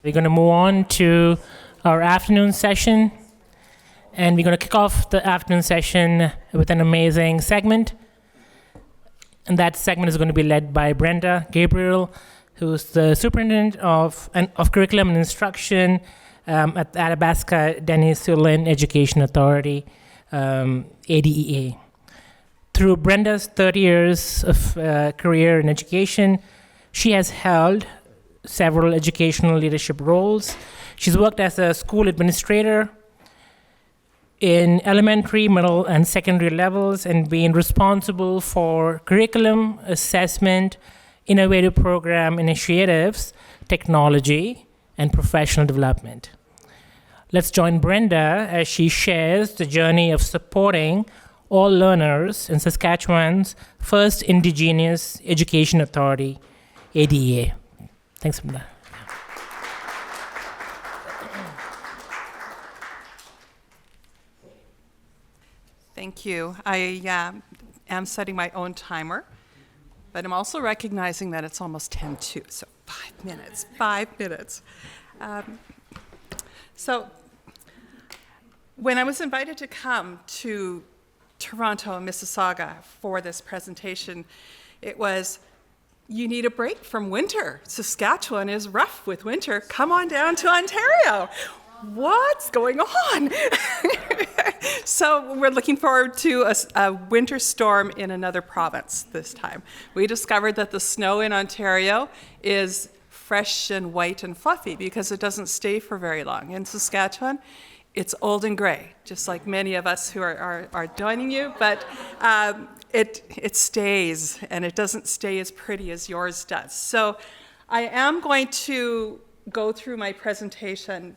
We're going to move on to our afternoon session, and we're going to kick off the afternoon session with an amazing segment. And that segment is going to be led by Brenda Gabriel, who's the Superintendent of Curriculum and Instruction at the Athabasca Denesuline Education Authority, ADEA. Through Brenda's 30 years of career in education, she has held several educational leadership roles. She's worked as a school administrator in elementary, middle, and secondary levels, and been responsible for curriculum, assessment, innovative program initiatives, technology, and professional development. Let's join Brenda as she shares the journey of supporting all learners in Saskatchewan's first Indigenous Education Authority, ADEA. Thanks, Brenda. Thank you. I am setting my own timer, but I'm also recognizing that it's almost 10:02, so 5 minutes, 5 minutes. So when I was invited to come to Toronto and Mississauga for this presentation, it was, you need a break from winter. Saskatchewan is rough with winter. Come on down to Ontario. What's going on? So we're looking forward to a winter storm in another province this time. We discovered that the snow in Ontario is fresh and white and fluffy because it doesn't stay for very long. In Saskatchewan, it's old and gray, just like many of us who are joining you, but it stays, and it doesn't stay as pretty as yours does. So I am going to go through my presentation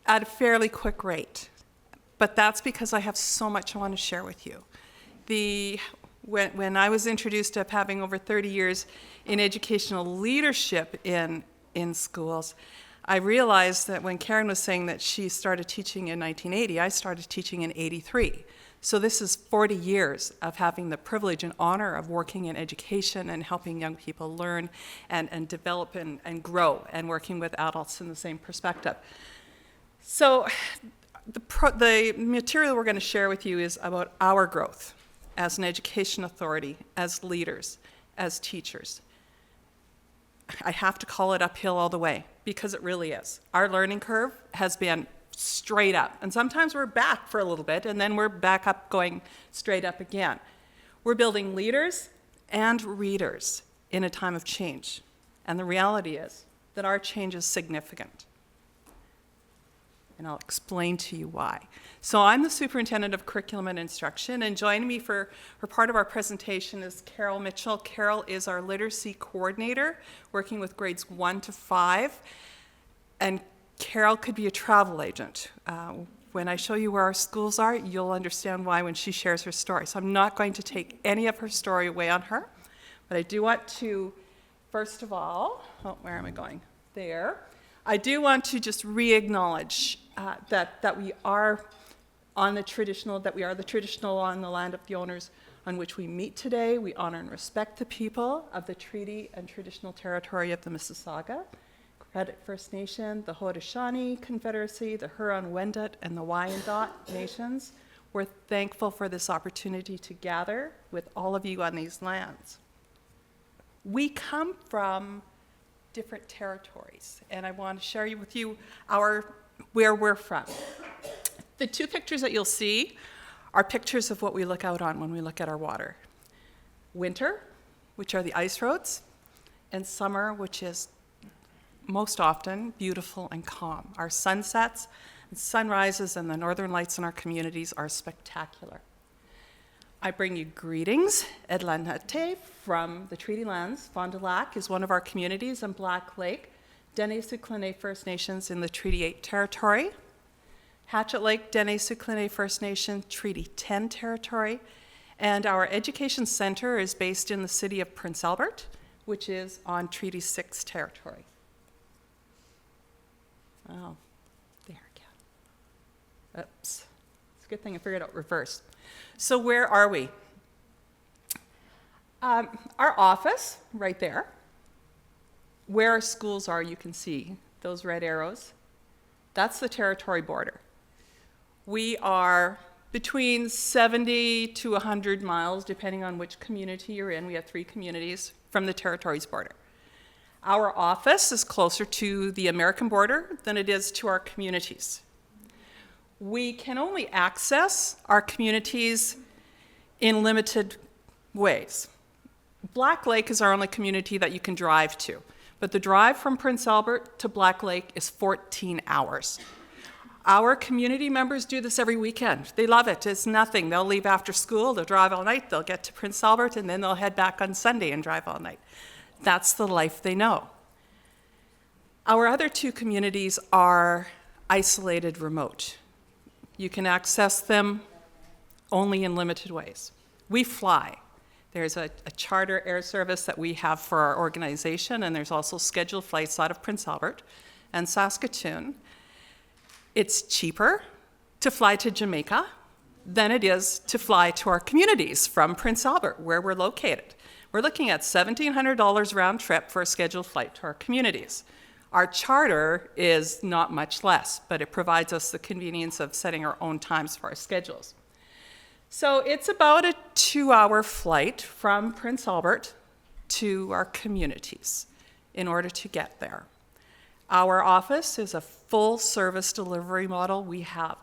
at a fairly quick rate, but that's because I have so much I want to share with you. When I was introduced to having over 30 years in educational leadership in schools, I realized that when Karen was saying that she started teaching in 1980, I started teaching in 83. So this is 40 years of having the privilege and honor of working in education and helping young people learn and develop and grow, and working with adults in the same perspective. So the material we're going to share with you is about our growth as an education authority, as leaders, as teachers. I have to call it uphill all the way, because it really is. Our learning curve has been straight up, and sometimes we're back for a little bit, and then we're back up going straight up again. We're building leaders and readers in a time of change, and the reality is that our change is significant. And I'll explain to you why. So I'm the Superintendent of Curriculum and Instruction, and joining me for part of our presentation is Carol Mitchell. Carol is our literacy coordinator, working with grades 1 to 5. And Carol could be a travel agent. When I show you where our schools are, you'll understand why when she shares her story. So I'm not going to take any of her story away on her, but I do want to, first of all, where am I going? There. I do want to just re-acknowledge that we are the traditional on the land of the owners on which we meet today. We honor and respect the people of the treaty and traditional territory of the Mississauga, Credit First Nation, the Haudenosaunee Confederacy, the Huron-Wendat, and the Wyandot Nations. We're thankful for this opportunity to gather with all of you on these lands. We come from different territories, and I want to share with you where we're from. The two pictures that you'll see are pictures of what we look out on when we look at our water. Winter, which are the ice roads, and summer, which is most often beautiful and calm. Our sunsets and sunrises and the northern lights in our communities are spectacular. I bring you greetings, Edlanete, from the Treaty Lands. Fond du Lac is one of our communities, and Black Lake, Denesuline First Nations in the Treaty 8 territory. Hatchet Lake, Denesuline First Nation, Treaty 10 territory. And our education center is based in the city of Prince Albert, which is on Treaty 6 territory. Oh, there again. Oops. It's a good thing I figured out reverse. So where are we? Our office, right there. where our schools are, you can see those red arrows. That's the territory border. We are between 70 to 100 miles, depending on which community you're in. We have 3 communities from the territory's border. Our office is closer to the American border than it is to our communities. We can only access our communities in limited ways. Black Lake is our only community that you can drive to, but the drive from Prince Albert to Black Lake is 14 hours. Our community members do this every weekend. They love it. It's nothing. They'll leave after school, they'll drive all night, they'll get to Prince Albert, and then they'll head back on Sunday and drive all night. That's the life they know. Our other 2 communities are isolated remote. You can access them only in limited ways. We fly. There's a charter air service that we have for our organization, and there's also scheduled flights out of Prince Albert and Saskatoon. It's cheaper to fly to Jamaica than it is to fly to our communities from Prince Albert, where we're located. We're looking at $1,700 round trip for a scheduled flight to our communities. Our charter is not much less, but it provides us the convenience of setting our own times for our schedules. So it's about a 2-hour flight from Prince Albert to our communities in order to get there. Our office is a full service delivery model. We have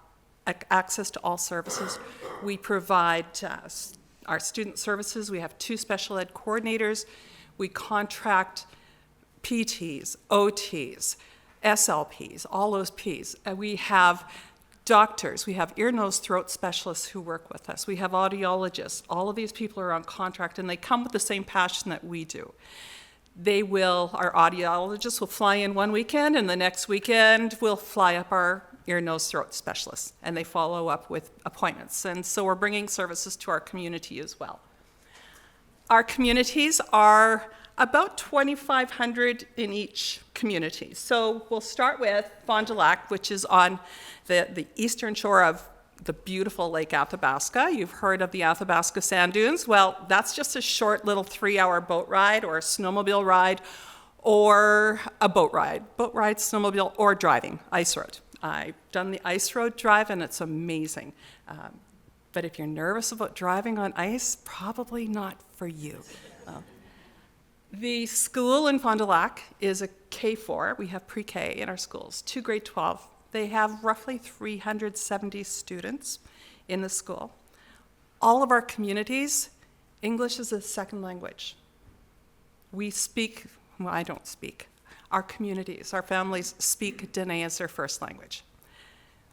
access to all services. We provide our student services. We have 2 special ed coordinators. We contract PTs, OTs, SLPs, all those Ps. We have doctors, we have ear, nose, throat specialists who work with us. We have audiologists. All of these people are on contract, and they come with the same passion that we do. Our audiologists will fly in one weekend, and the next weekend we'll fly up our ear, nose, throat specialists, and they follow up with appointments. And so we're bringing services to our community as well. Our communities are about 2,500 in each community. So we'll start with Fond du Lac, which is on the eastern shore of the beautiful Lake Athabasca. You've heard of the Athabasca sand dunes. Well, that's just a short little 3-hour boat ride or a snowmobile ride or a boat ride, snowmobile, or driving, ice road. I've done the ice road drive, and it's amazing. But if you're nervous about driving on ice, probably not for you. The school in Fond du Lac is a K4. We have pre-K in our schools, 2 grade 12. They have roughly 370 students in the school. All of our communities, English is a second language. I don't speak. Our communities, our families speak Dene as their first language.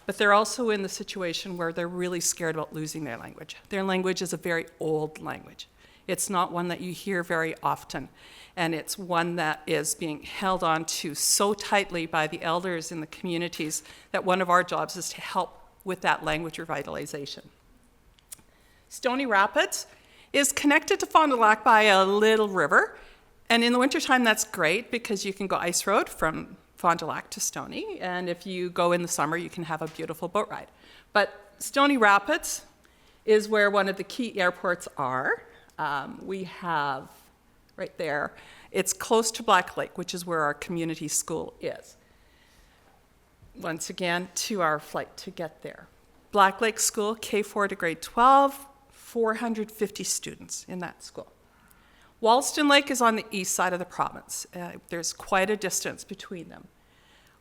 But they're also in the situation where they're really scared about losing their language. Their language is a very old language. It's not one that you hear very often, and it's one that is being held on to so tightly by the elders in the communities that one of our jobs is to help with that language revitalization. Stony Rapids is connected to Fond du Lac by a little river, and in the wintertime that's great because you can go ice road from Fond du Lac to Stony, and if you go in the summer you can have a beautiful boat ride. But Stony Rapids is where one of the key airports are. We have right there, it's close to Black Lake, which is where our community school is. Once again, 2-hour flight to get there. Black Lake School, K4 to grade 12, 450 students in that school. Wollaston Lake is on the east side of the province. There's quite a distance between them.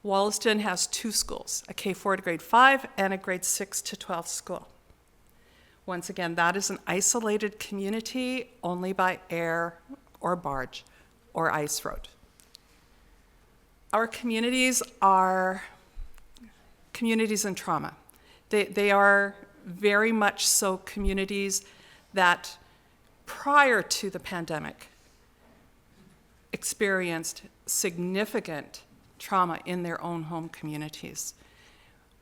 Wollaston has 2 schools, a K4 to grade 5 and a grade 6 to 12 school. Once again, that is an isolated community only by air or barge or ice road. Our communities are communities in trauma. They are very much so communities that prior to the pandemic experienced significant trauma in their own home communities.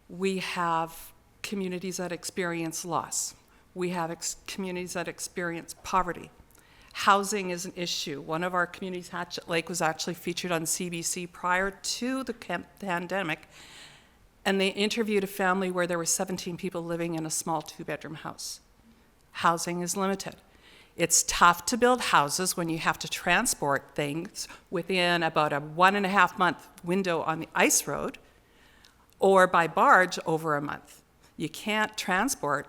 We have communities that experience loss. We have communities that experience poverty. Housing is an issue. One of our communities, Hatchet Lake, was actually featured on CBC prior to the pandemic, and they interviewed a family where there were 17 people living in a small 2-bedroom house. Housing is limited. It's tough to build houses when you have to transport things within about a 1.5-month window on the ice road, or by barge over a month. You can't transport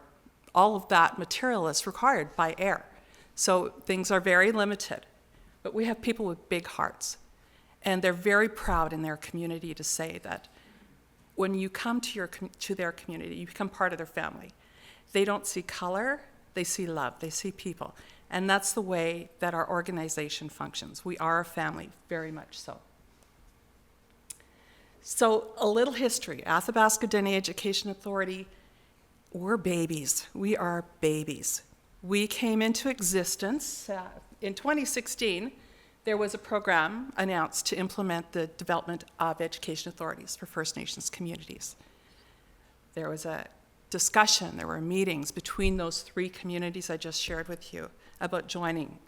all of that material that's required by air. So things are very limited. But we have people with big hearts, and they're very proud in their community to say that when you come to their community, you become part of their family. They don't see color, they see love, they see people. And that's the way that our organization functions. We are a family, very much so. So a little history. Athabasca Dene Education Authority, we're babies. We are babies. We came into existence in 2016. There was a program announced to implement the development of education authorities for First Nations communities. There was a discussion, there were meetings between those 3 communities I just shared with you about joining.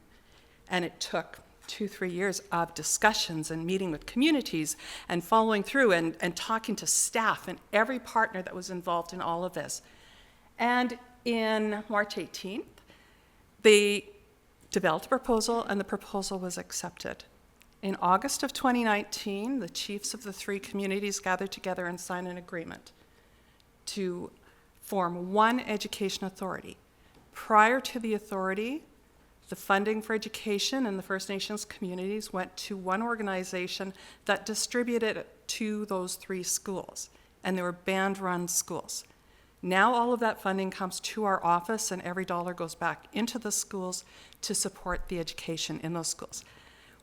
And it took 2-3 years of discussions and meeting with communities and following through and talking to staff and every partner that was involved in all of this. And in March 18th, they developed a proposal, and the proposal was accepted. In August of 2019, the chiefs of the 3 communities gathered together and signed an agreement to form one education authority. Prior to the authority, the funding for education in the First Nations communities went to one organization that distributed it to those 3 schools, and they were band-run schools. Now all of that funding comes to our office, and every dollar goes back into the schools to support the education in those schools.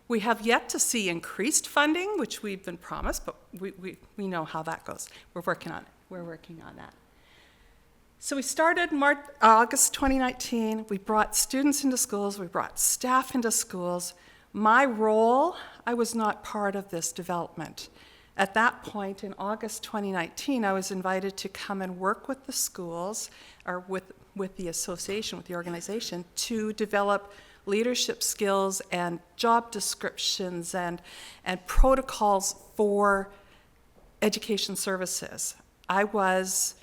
We have yet to see increased funding, which we've been promised, but we know how that goes. We're working on it. We're working on that. So we started August 2019. We brought students into schools. We brought staff into schools. My role, I was not part of this development. At that point, in August 2019, I was invited to come and work with the schools, or with the association, with the organization, to develop leadership skills and job descriptions and protocols for education services. I was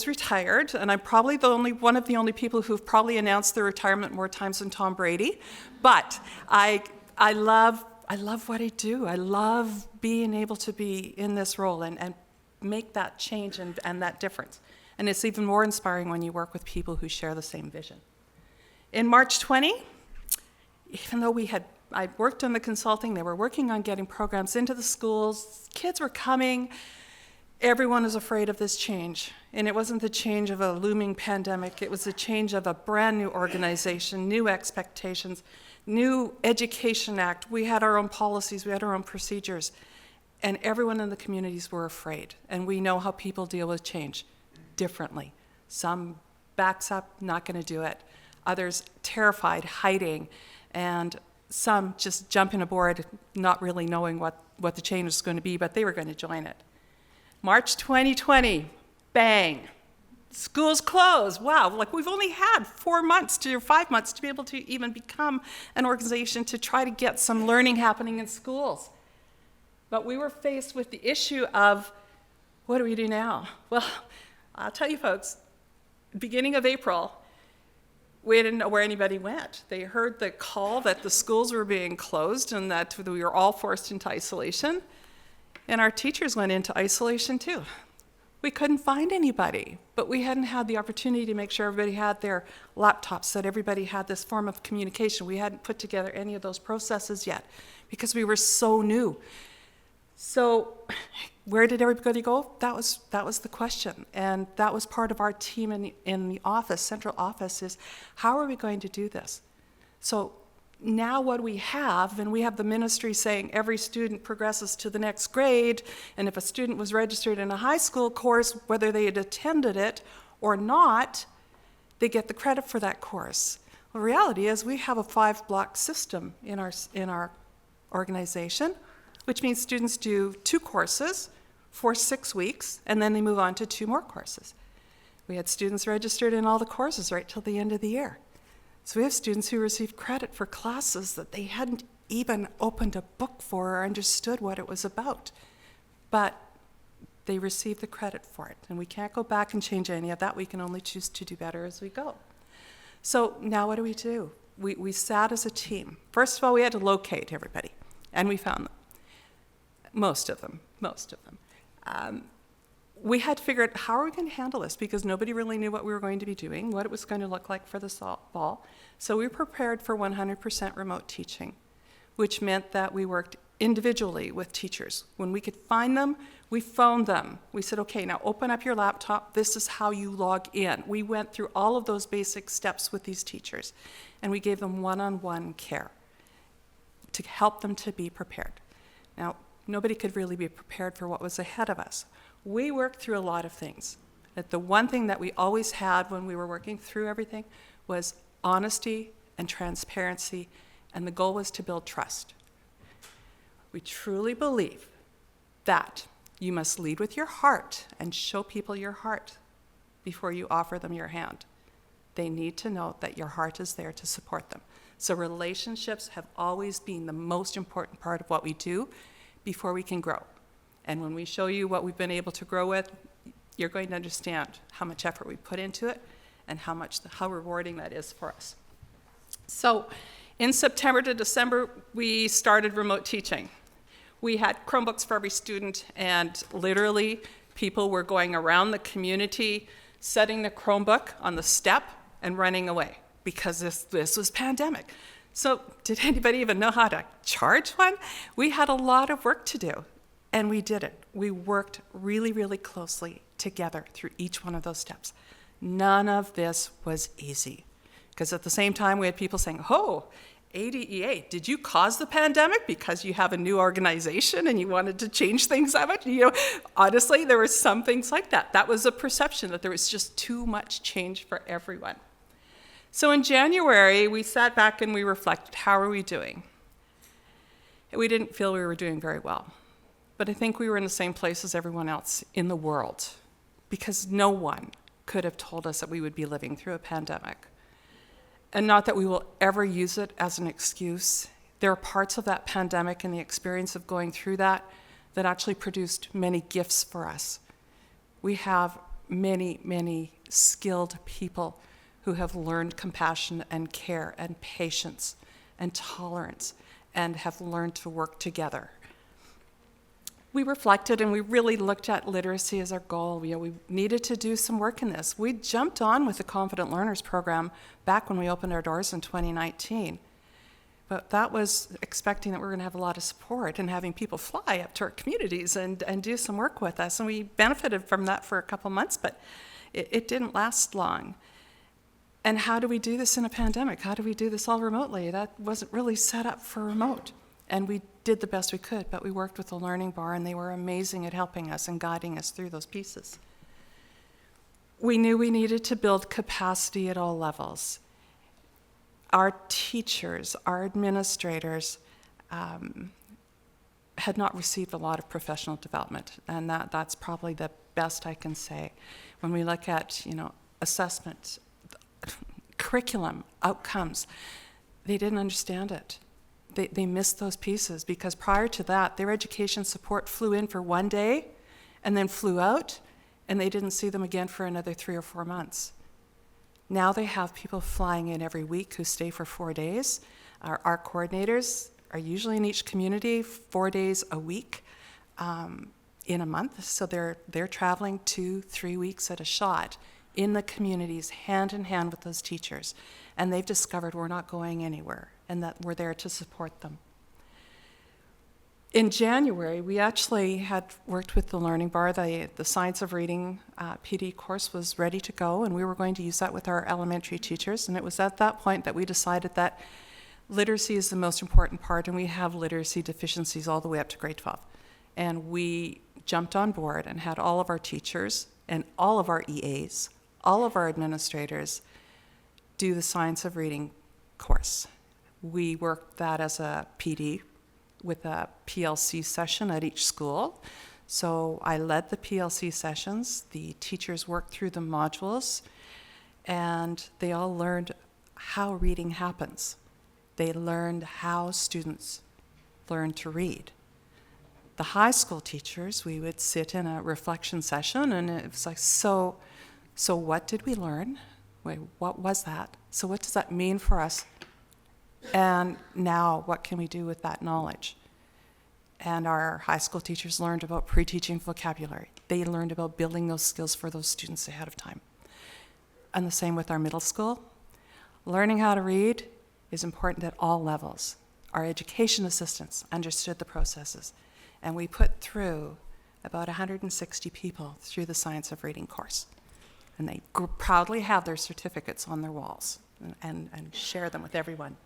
retired, and I'm probably one of the only people who've probably announced their retirement more times than Tom Brady, but I love what I do. I love being able to be in this role and make that change and that difference. And it's even more inspiring when you work with people who share the same vision. In March 20, even though I worked on the consulting, they were working on getting programs into the schools, kids were coming, everyone was afraid of this change. And it wasn't the change of a looming pandemic, it was the change of a brand new organization, new expectations, new Education Act. We had our own policies, we had our own procedures, and everyone in the communities were afraid. And we know how people deal with change differently. Some backs up, not going to do it. Others terrified, hiding, and some just jumping aboard, not really knowing what the change was going to be, but they were going to join it. March 2020, bang. Schools closed. Wow, like we've only had 4 months to 5 months to be able to even become an organization to try to get some learning happening in schools. But we were faced with the issue of, what do we do now? Well, I'll tell you folks, beginning of April, we didn't know where anybody went. They heard the call that the schools were being closed and that we were all forced into isolation. And our teachers went into isolation too. We couldn't find anybody, but we hadn't had the opportunity to make sure everybody had their laptops, that everybody had this form of communication. We hadn't put together any of those processes yet because we were so new. So where did everybody go? That was the question. And that was part of our team in the office, central office, is how are we going to do this? So now what we have, and we have the ministry saying every student progresses to the next grade, and if a student was registered in a high school course, whether they had attended it or not, they get the credit for that course. Well, the reality is we have a 5-block system in our organization, which means students do 2 courses for 6 weeks, and then they move on to 2 more courses. We had students registered in all the courses right till the end of the year. So we have students who received credit for classes that they hadn't even opened a book for or understood what it was about. But they received the credit for it, and we can't go back and change any of that. We can only choose to do better as we go. So now what do we do? we sat as a team. First of all, we had to locate everybody, and we found them. Most of them. We had to figure out how are we going to handle this, because nobody really knew what we were going to be doing, what it was going to look like for the fall. So we prepared for 100% remote teaching, which meant that we worked individually with teachers. When we could find them, we phoned them. We said, okay, now open up your laptop. This is how you log in. We went through all of those basic steps with these teachers, and we gave them one-on-one care to help them to be prepared. Now, nobody could really be prepared for what was ahead of us. We worked through a lot of things. But the one thing that we always had when we were working through everything was honesty and transparency, and the goal was to build trust. We truly believe that you must lead with your heart and show people your heart before you offer them your hand. They need to know that your heart is there to support them. So relationships have always been the most important part of what we do before we can grow. And when we show you what we've been able to grow with, you're going to understand how much effort we put into it and how rewarding that is for us. So in September to December, we started remote teaching. We had Chromebooks for every student, and literally people were going around the community, setting the Chromebook on the step and running away because this was pandemic. So did anybody even know how to charge one? We had a lot of work to do, and we did it. We worked really, really closely together through each one of those steps. None of this was easy, because at the same time we had people saying, oh, ADEA, did you cause the pandemic because you have a new organization and you wanted to change things that much? Honestly, there were some things like that. That was a perception that there was just too much change for everyone. So in January, we sat back and we reflected, how are we doing? We didn't feel we were doing very well. But I think we were in the same place as everyone else in the world, because no one could have told us that we would be living through a pandemic. And not that we will ever use it as an excuse. There are parts of that pandemic and the experience of going through that actually produced many gifts for us. We have many, many skilled people who have learned compassion and care and patience and tolerance and have learned to work together. We reflected and we really looked at literacy as our goal. We needed to do some work in this. We jumped on with the Confident Learners program back when we opened our doors in 2019. But that was expecting that we were going to have a lot of support and having people fly up to our communities and do some work with us. And we benefited from that for a couple months, but it didn't last long. And how do we do this in a pandemic? How do we do this all remotely? That wasn't really set up for remote. And we did the best we could, but we worked with the Learning Bar, and they were amazing at helping us and guiding us through those pieces. We knew we needed to build capacity at all levels. Our teachers, our administrators had not received a lot of professional development, and that's probably the best I can say. When we look at, assessment, curriculum, outcomes, they didn't understand it. They missed those pieces, because prior to that, their education support flew in for one day and then flew out, and they didn't see them again for another 3 or 4 months. Now they have people flying in every week who stay for 4 days. Our coordinators are usually in each community 4 days a week in a month, so they're traveling 2-3 weeks at a shot in the communities, hand in hand with those teachers. And they've discovered we're not going anywhere and that we're there to support them. In January, we actually had worked with the Learning Bar. The Science of Reading PD course was ready to go, and we were going to use that with our elementary teachers. And it was at that point that we decided that literacy is the most important part, and we have literacy deficiencies all the way up to grade 12. And we jumped on board and had all of our teachers and all of our EAs, all of our administrators, do the Science of Reading course. We worked that as a PD with a PLC session at each school. So I led the PLC sessions. The teachers worked through the modules, and they all learned how reading happens. They learned how students learn to read. The high school teachers, we would sit in a reflection session, and it was like, so what did we learn? Wait, what was that? So what does that mean for us And now what can we do with that knowledge? And our high school teachers learned about pre-teaching vocabulary. They learned about building those skills for those students ahead of time. And the same with our middle school. Learning how to read is important at all levels. Our education assistants understood the processes, and we put through about 160 people through the Science of Reading course. And they proudly have their certificates on their walls and share them with everyone.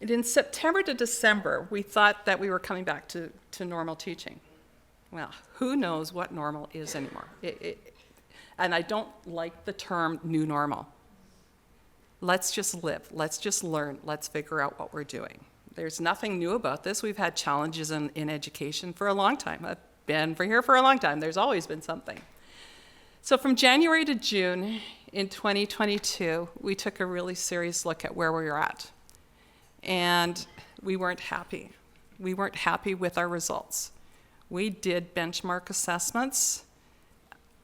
And in September to December, we thought that we were coming back to normal teaching. Well, who knows what normal is anymore? And I don't like the term new normal. Let's just live. Let's just learn. Let's figure out what we're doing. There's nothing new about this. We've had challenges in education for a long time. I've been here for a long time. There's always been something. So from January to June in 2022, we took a really serious look at where we were at. And we weren't happy. We weren't happy with our results. We did benchmark assessments.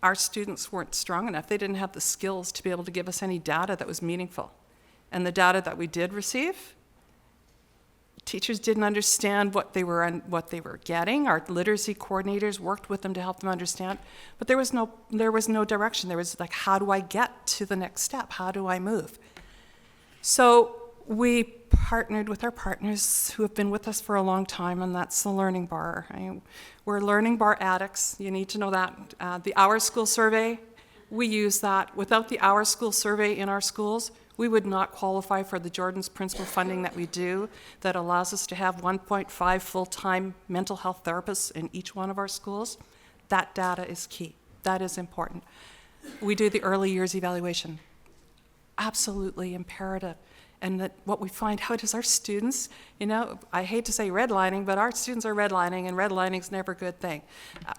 Our students weren't strong enough. They didn't have the skills to be able to give us any data that was meaningful. And the data that we did receive, teachers didn't understand what they were getting. Our literacy coordinators worked with them to help them understand, but there was no direction. There was like, how do I get to the next step? How do I move? So we partnered with our partners who have been with us for a long time, and that's the Learning Bar. We're Learning Bar addicts. You need to know that. The Our School Survey, we use that. Without the Our School Survey in our schools, we would not qualify for the Jordan's Principal funding that we do that allows us to have 1.5 full-time mental health therapists in each one of our schools. That data is key. That is important. We do the early years evaluation. Absolutely imperative. And that what we find out is our students, I hate to say redlining, but our students are redlining, and redlining is never a good thing.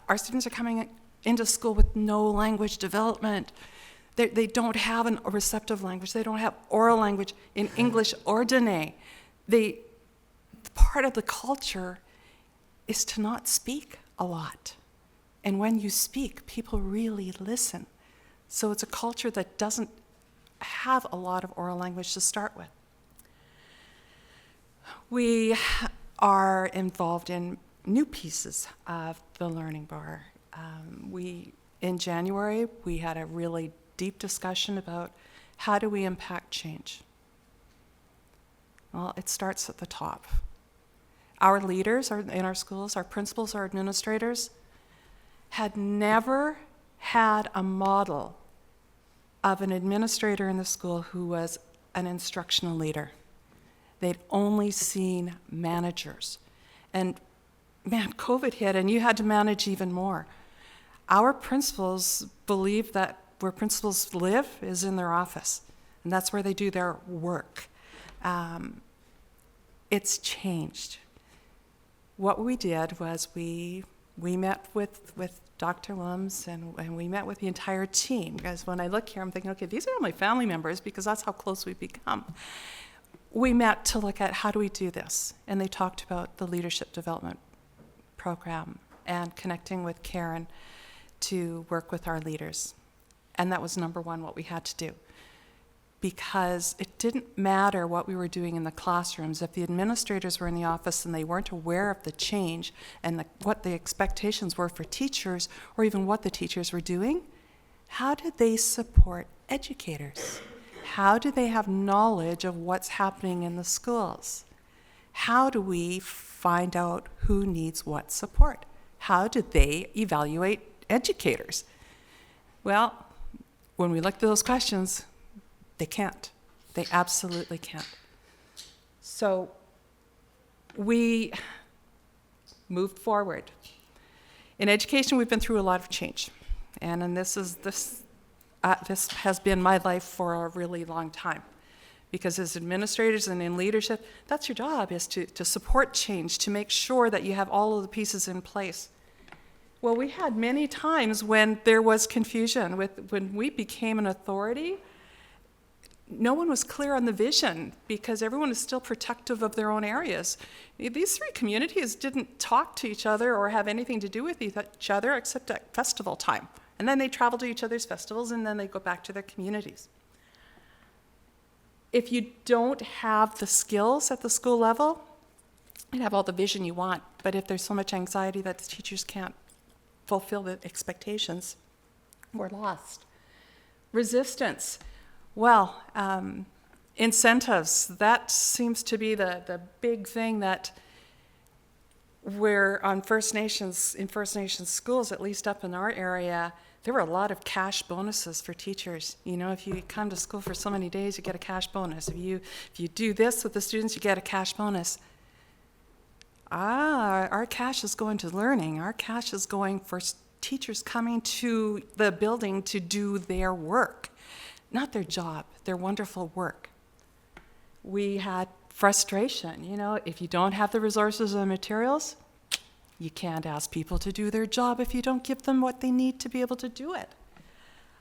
Our students are coming into school with no language development. They don't have a receptive language. They don't have oral language in English or Dene. Part of the culture is to not speak a lot. And when you speak, people really listen. So it's a culture that doesn't have a lot of oral language to start with. We are involved in new pieces of the Learning Bar. In January, we had a really deep discussion about how do we impact change. Well, it starts at the top. Our leaders in our schools, our principals, our administrators, had never had a model of an administrator in the school who was an instructional leader. They'd only seen managers. And man, COVID hit and you had to manage even more. Our principals believe that where principals live is in their office, and that's where they do their work. It's changed. What we did was we met with Dr. Lums and we met with the entire team, because when I look here, I'm thinking, okay, these are all my family members because that's how close we've become. We met to look at how do we do this, and they talked about the leadership development program and connecting with Karen to work with our leaders. And that was number one, what we had to do. Because it didn't matter what we were doing in the classrooms. If the administrators were in the office and they weren't aware of the change and what the expectations were for teachers, or even what the teachers were doing, how did they support educators? How do they have knowledge of what's happening in the schools? How do we find out who needs what support? How do they evaluate educators? Well, when we looked at those questions, they can't. They absolutely can't. So we moved forward. In education, we've been through a lot of change. And this has been my life for a really long time. Because as administrators and in leadership, that's your job, is to support change, to make sure that you have all of the pieces in place. Well, we had many times when there was confusion. When we became an authority, no one was clear on the vision because everyone is still protective of their own areas. These three communities didn't talk to each other or have anything to do with each other except at festival time. And then they travel to each other's festivals and then they go back to their communities. if you don't have the skills at the school level, you have all the vision you want, but if there's so much anxiety that the teachers can't fulfill the expectations, we're lost. Resistance. Well, incentives, that seems to be the big thing that we're on First Nations, in First Nations schools, at least up in our area, there were a lot of cash bonuses for teachers. You know, if you come to school for so many days, you get a cash bonus. If you do this with the students, you get a cash bonus. Our cash is going to learning. Our cash is going for teachers coming to the building to do their work, not their job, their wonderful work. We had frustration. You know, if you don't have the resources and materials, you can't ask people to do their job if you don't give them what they need to be able to do it.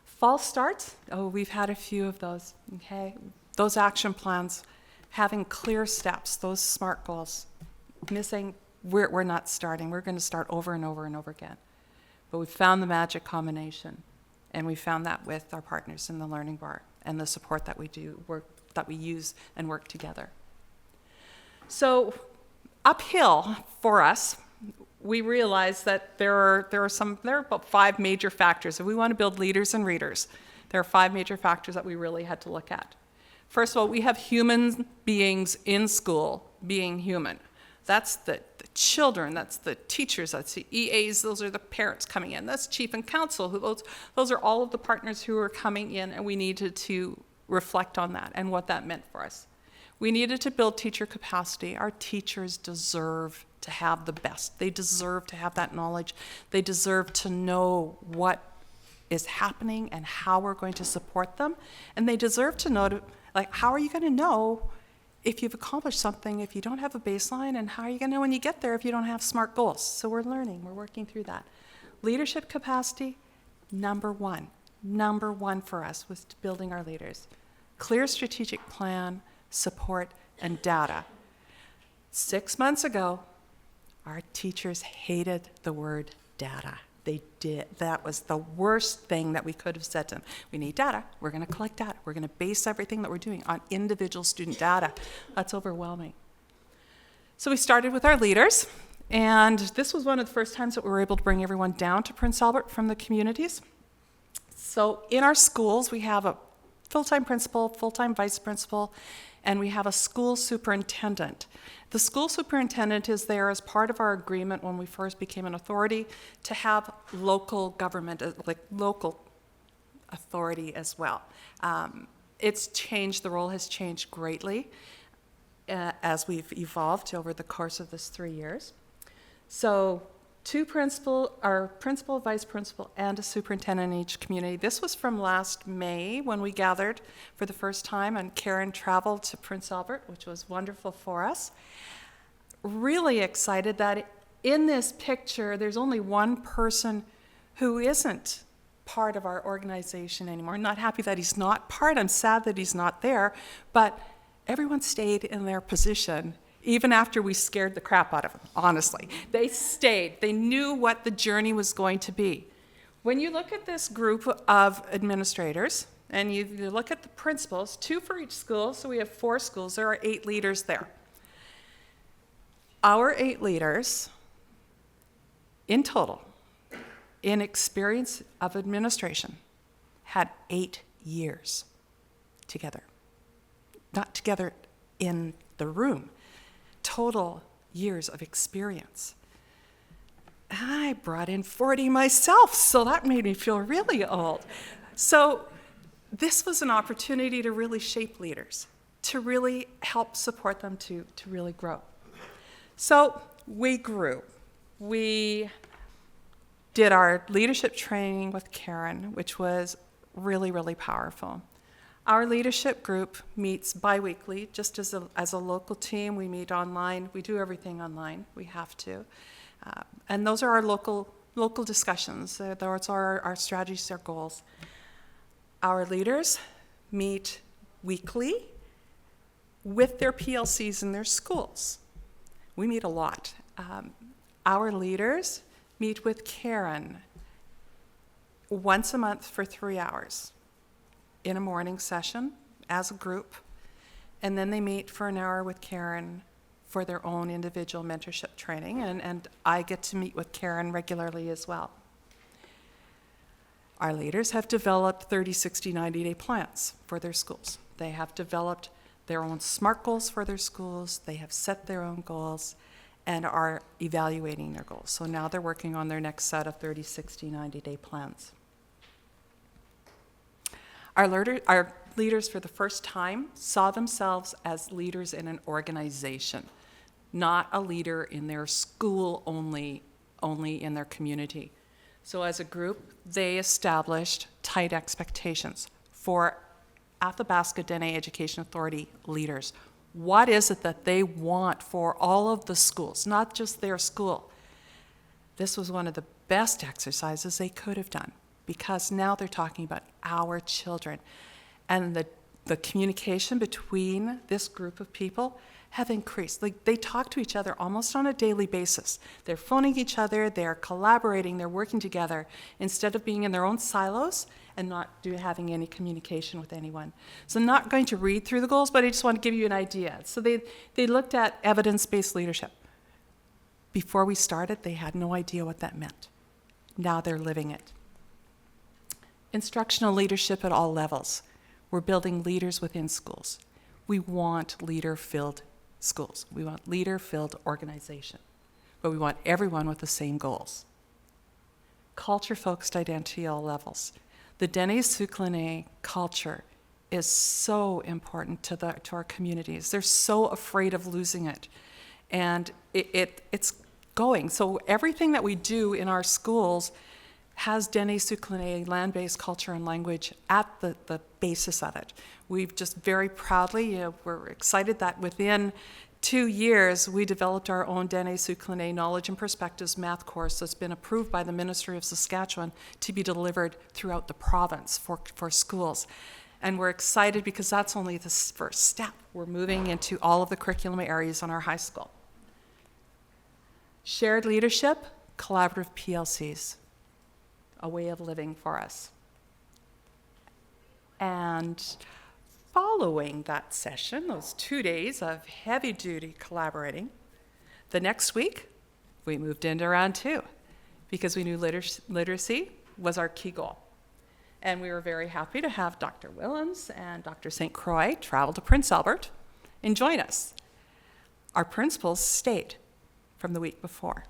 False starts, we've had a few of those, okay? Those action plans, having clear steps, those SMART goals, missing, we're not starting. We're going to start over and over and over again. But we found the magic combination, and we found that with our partners in the Learning Bar and the support that we use and work together. So uphill for us, we realized that there are about 5 major factors. If we want to build leaders and readers, there are 5 major factors that we really had to look at. First of all, we have human beings in school being human. That's the children, that's the teachers, that's the EAs, those are the parents coming in. That's chief and council, those are all of the partners who are coming in, and we needed to reflect on that and what that meant for us. We needed to build teacher capacity. Our teachers deserve to have the best. They deserve to have that knowledge. They deserve to know what is happening and how we're going to support them. And they deserve to know, how are you going to know if you've accomplished something if you don't have a baseline, and how are you going to know when you get there if you don't have SMART goals? So we're learning, we're working through that. Leadership capacity, number one for us was building our leaders. Clear strategic plan, support, and data. 6 months ago, our teachers hated the word data. They did. That was the worst thing that we could have said to them. We need data. We're going to collect data. We're going to base everything that we're doing on individual student data. That's overwhelming. So we started with our leaders, and this was one of the first times that we were able to bring everyone down to Prince Albert from the communities. So in our schools, we have a full-time principal, full-time vice principal, and we have a school superintendent. The school superintendent is there as part of our agreement when we first became an authority to have local government, like local authority as well. It's changed, the role has changed greatly as we've evolved over the course of this 3 years. So our principal, vice principal, and a superintendent in each community. This was from last May when we gathered for the first time, and Karen traveled to Prince Albert, which was wonderful for us. Really excited that in this picture, there's only one person who isn't part of our organization anymore. I'm not happy that he's not part. I'm sad that he's not there, but everyone stayed in their position even after we scared the crap out of them, honestly. They stayed. They knew what the journey was going to be. When you look at this group of administrators, and you look at the principals, 2 for each school, so we have 4 schools, there are 8 leaders there. Our 8 leaders, in total, in experience of administration, had 8 years together. Not together in the room. Total years of experience. I brought in 40 myself, so that made me feel really old. So this was an opportunity to really shape leaders, to really help support them to really grow. So we grew. We did our leadership training with Karen, which was really, really powerful. Our leadership group meets bi-weekly, just as a local team. We meet online. We do everything online. We have to. And those are our local discussions. Those are our strategies, our goals. Our leaders meet weekly with their PLCs in their schools. We meet a lot. Our leaders meet with Karen once a month for 3 hours in a morning session as a group, and then they meet for an hour with Karen for their own individual mentorship training, and I get to meet with Karen regularly as well. Our leaders have developed 30, 60, 90-day plans for their schools. They have developed their own SMART goals for their schools. They have set their own goals and are evaluating their goals. So now they're working on their next set of 30, 60, 90-day plans. Our leaders for the first time saw themselves as leaders in an organization, not a leader in their school only in their community. So as a group, they established tight expectations for Athabasca Dene Education Authority leaders. What is it that they want for all of the schools, not just their school? This was one of the best exercises they could have done, because now they're talking about our children. And the communication between this group of people have increased. Like, they talk to each other almost on a daily basis. They're phoning each other, they're collaborating, they're working together, instead of being in their own silos and not having any communication with anyone. So I'm not going to read through the goals, but I just want to give you an idea. So they looked at evidence-based leadership. Before we started, they had no idea what that meant. Now they're living it. Instructional leadership at all levels. We're building leaders within schools. We want leader-filled schools. We want leader-filled organization. But we want everyone with the same goals. Culture-focused identity at all levels. The Denesuline culture is so important to our communities. They're so afraid of losing it. And it's going. So everything that we do in our schools has Denesuline land-based culture and language at the basis of it. We've just very proudly, we're excited that within 2 years, we developed our own Denesuline Knowledge and Perspectives math course that's been approved by the Ministry of Saskatchewan to be delivered throughout the province for schools. And we're excited because that's only the first step. We're moving into all of the curriculum areas on our high school. Shared leadership, collaborative PLCs, a way of living for us. And following that session, those 2 days of heavy-duty collaborating, the next week, we moved into round 2 because we knew literacy was our key goal. And we were very happy to have Dr. Willems and Dr. St. Croix travel to Prince Albert and join us. Our principals stayed from the week before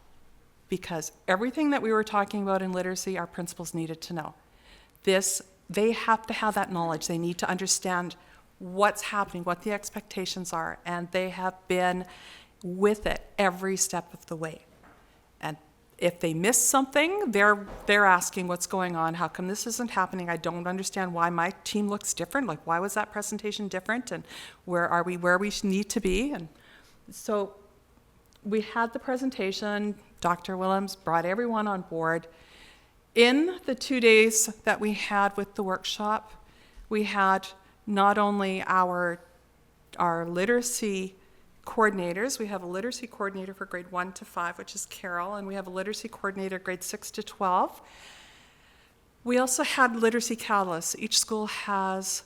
because everything that we were talking about in literacy, our principals needed to know. They have to have that knowledge. They need to understand what's happening, what the expectations are, and they have been with it every step of the way. And if they miss something, they're asking what's going on, how come this isn't happening, I don't understand why my team looks different, like why was that presentation different, and where we need to be. And so we had the presentation, Dr. Willems brought everyone on board. In the 2 days that we had with the workshop, we had not only our literacy coordinators, we have a literacy coordinator for grade 1 to 5, which is Carol, and we have a literacy coordinator grade 6 to 12. We also had literacy catalysts. Each school has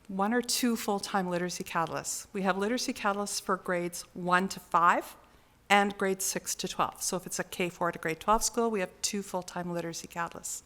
1 or 2 full-time literacy catalysts. We have literacy catalysts for grades 1 to 5 and grades 6 to 12. So if it's a K4 to grade 12 school, we have 2 full-time literacy catalysts.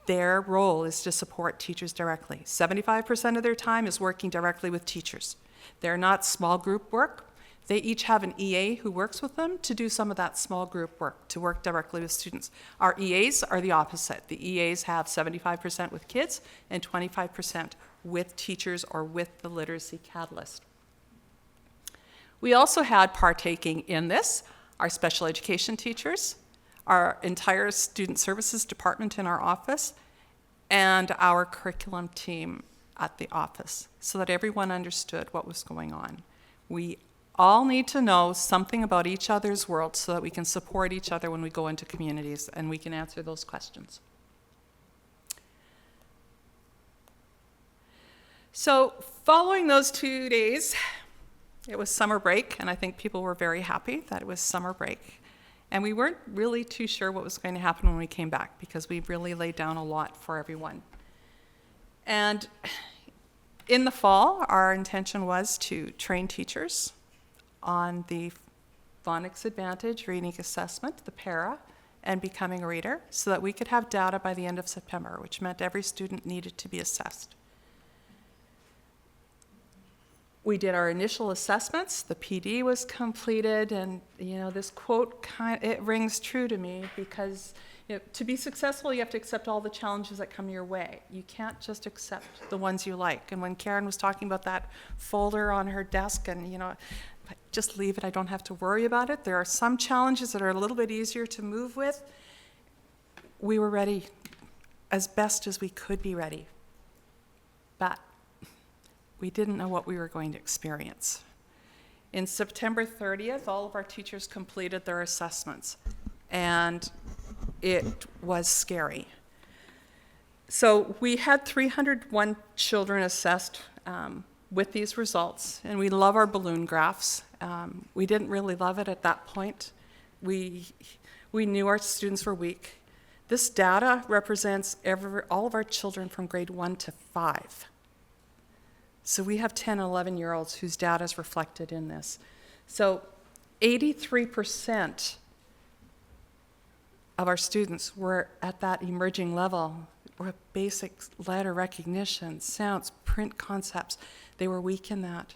Their role is to support teachers directly. 75% of their time is working directly with teachers. They're not small group work. They each have an EA who works with them to do some of that small group work, to work directly with students. Our EAs are the opposite. The EAs have 75% with kids and 25% with teachers or with the literacy catalyst. We also had partaking in this our special education teachers, our entire student services department in our office, and our curriculum team at the office, so that everyone understood what was going on. We all need to know something about each other's world so that we can support each other when we go into communities and we can answer those questions. So following those 2 days, it was summer break, and I think people were very happy that it was summer break. And we weren't really too sure what was going to happen when we came back because we really laid down a lot for everyone. And In the fall, our intention was to train teachers on the phonics advantage, reading assessment, the para, and becoming a reader, so that we could have data by the end of September, which meant every student needed to be assessed. We did our initial assessments, the PD was completed, and this quote, it rings true to me because to be successful, you have to accept all the challenges that come your way. You can't just accept the ones you like. And when Karen was talking about that folder on her desk and, just leave it, I don't have to worry about it. There are some challenges that are a little bit easier to move with. We were ready as best as we could be ready. But we didn't know what we were going to experience. In September 30th, all of our teachers completed their assessments, and it was scary. So we had 301 children assessed with these results, and we love our balloon graphs. We didn't really love it at that point. We knew our students were weak. This data represents all of our children from grade 1 to 5. So we have 10 and 11-year-olds whose data is reflected in this. So 83% of our students were at that emerging level, were basic letter recognition, sounds, print concepts. They were weak in that.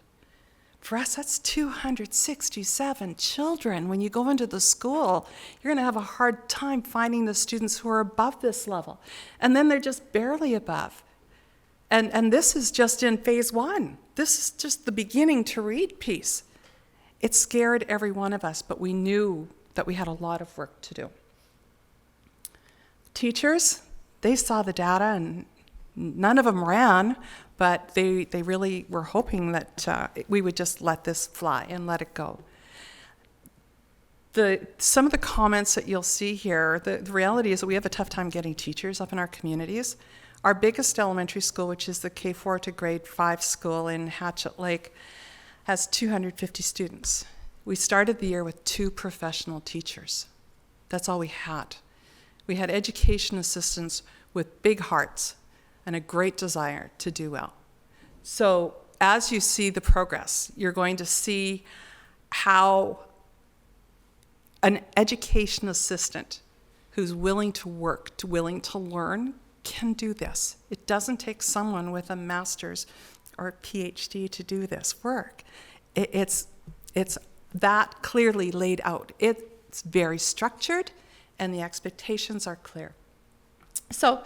For us, that's 267 children. When you go into the school, you're going to have a hard time finding the students who are above this level. And then they're just barely above. And this is just in phase 1. This is just the beginning to read piece. It scared every one of us, but we knew that we had a lot of work to do. Teachers, they saw the data, and none of them ran, but they really were hoping that we would just let this fly and let it go. Some of the comments that you'll see here, the reality is that we have a tough time getting teachers up in our communities. Our biggest elementary school, which is the K4 to grade 5 school in Hatchet Lake, has 250 students. We started the year with 2 professional teachers. That's all we had. We had education assistants with big hearts and a great desire to do well. So as you see the progress, you're going to see how an education assistant who's willing to work, willing to learn, can do this. It doesn't take someone with a master's or a PhD to do this work. It's that clearly laid out. It's very structured, and the expectations are clear. So,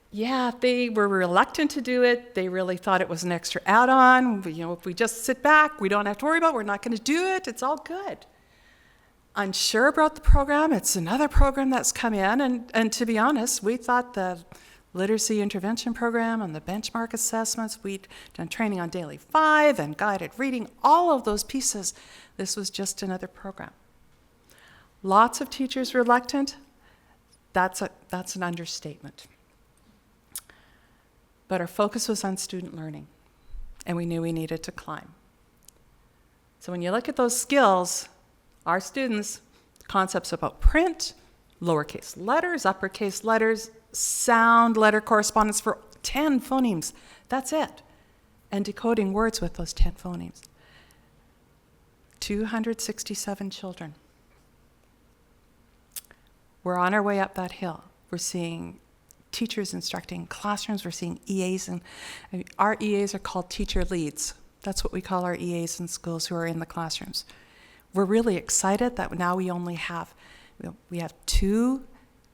yeah, they were reluctant to do it. They really thought it was an extra add-on. If we just sit back, we don't have to worry about it. We're not going to do it. It's all good. Unsure about the program. It's another program that's come in, and to be honest, we thought the literacy intervention program and the benchmark assessments, we'd done training on daily 5 and guided reading, all of those pieces. This was just another program. Lots of teachers reluctant. That's an understatement. But our focus was on student learning, and we knew we needed to climb. So when you look at those skills, our students, concepts about print, lowercase letters, uppercase letters, sound letter correspondence for 10 phonemes. That's it. And decoding words with those 10 phonemes. 267 children. We're on our way up that hill. We're seeing teachers instructing classrooms. We're seeing EAs, and our EAs are called teacher leads. That's what we call our EAs in schools who are in the classrooms. We're really excited that now we only have, we have 2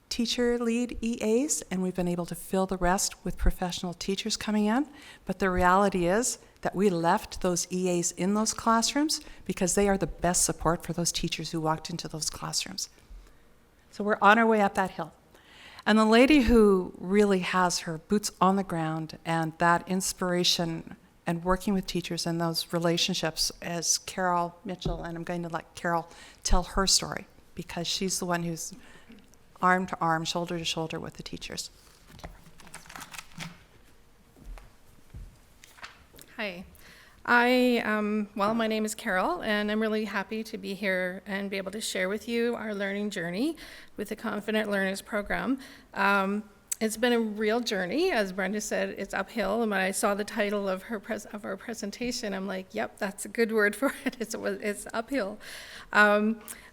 teacher lead EAs, and we've been able to fill the rest with professional teachers coming in. But the reality is that we left those EAs in those classrooms because they are the best support for those teachers who walked into those classrooms. So we're on our way up that hill. And the lady who really has her boots on the ground and that inspiration and working with teachers and those relationships is Carol Mitchell, and I'm going to let Carol tell her story because she's the one who's arm to arm, shoulder to shoulder with the teachers. Hi. My name is Carol, and I'm really happy to be here and be able to share with you our learning journey with the Confident Learners program. It's been a real journey. As Brenda said, it's uphill. And when I saw the title of our presentation, I'm like, yep, that's a good word for it. It's uphill.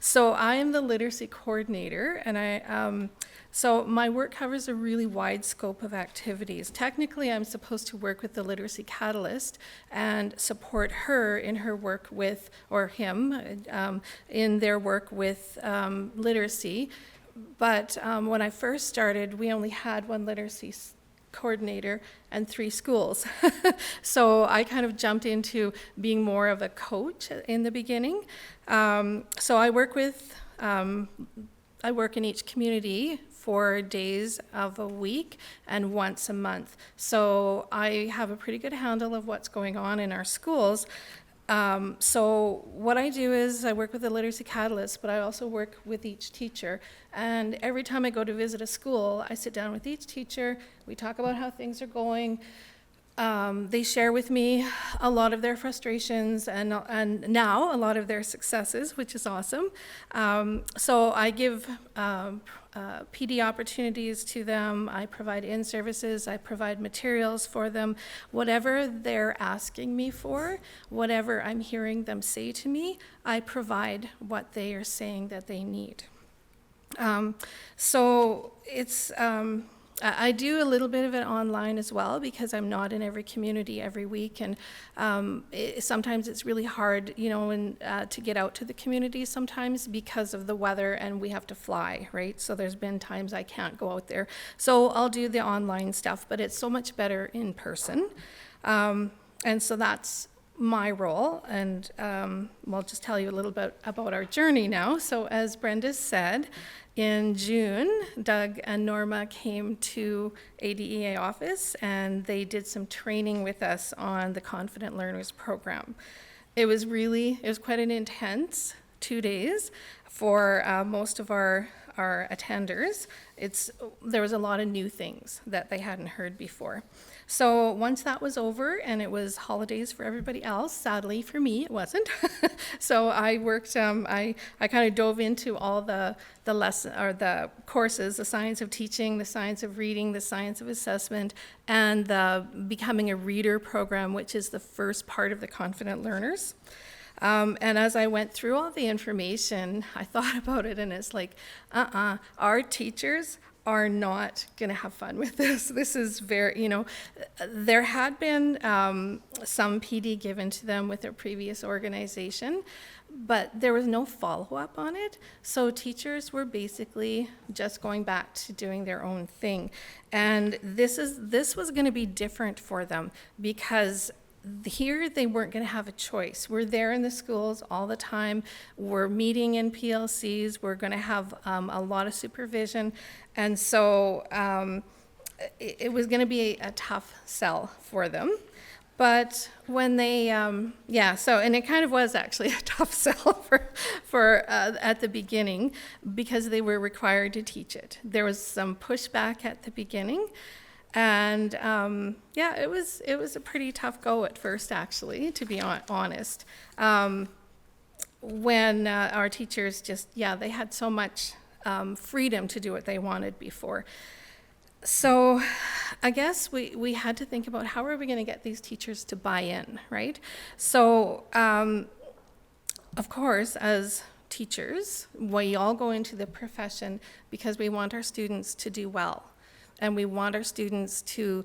So I am the literacy coordinator, and so my work covers a really wide scope of activities. Technically, I'm supposed to work with the literacy catalyst and support her in her work with, or him, in their work with literacy. But when I first started, we only had one literacy coordinator and 3 schools. So I kind of jumped into being more of a coach in the beginning. So I work in each community 4 days of a week and once a month. So I have a pretty good handle of what's going on in our schools. So what I do is I work with the literacy catalyst, but I also work with each teacher. And every time I go to visit a school, I sit down with each teacher. We talk about how things are going. They share with me a lot of their frustrations and now a lot of their successes, which is awesome. So I give PD opportunities to them. I provide in-services. I provide materials for them. Whatever they're asking me for, whatever I'm hearing them say to me, I provide what they are saying that they need. So it's... I do a little bit of it online as well because I'm not in every community every week, and sometimes it's really hard, to get out to the community sometimes because of the weather and we have to fly, right? So there's been times I can't go out there. So I'll do the online stuff, but it's so much better in person. And so that's my role, and I'll just tell you a little bit about our journey now. So as Brenda said, in June, Doug and Norma came to ADEA office and they did some training with us on the Confident Learners program. It was quite an intense 2 days for most of our attenders. There was a lot of new things that they hadn't heard before. So once that was over and it was holidays for everybody else, sadly for me it wasn't. So I worked, I kind of dove into all the lesson or the courses, the science of teaching, the science of reading, the science of assessment, and the becoming a reader program, which is the first part of the Confident Learners. And as I went through all the information, I thought about it and it's like, our teachers are not going to have fun with this. This is very, there had been some PD given to them with their previous organization, but there was no follow-up on it. So teachers were basically just going back to doing their own thing. And this was going to be different for them because here they weren't going to have a choice. We're there in the schools all the time. We're meeting in PLCs. We're going to have a lot of supervision. And so it was going to be a tough sell for them. But when they, and it kind of was actually a tough sell for at the beginning because they were required to teach it. There was some pushback at the beginning. And it was a pretty tough go at first, actually, to be honest. When our teachers they had so much freedom to do what they wanted before. So I guess we had to think about how are we going to get these teachers to buy in, right? So of course, as teachers, we all go into the profession because we want our students to do well. And we want our students to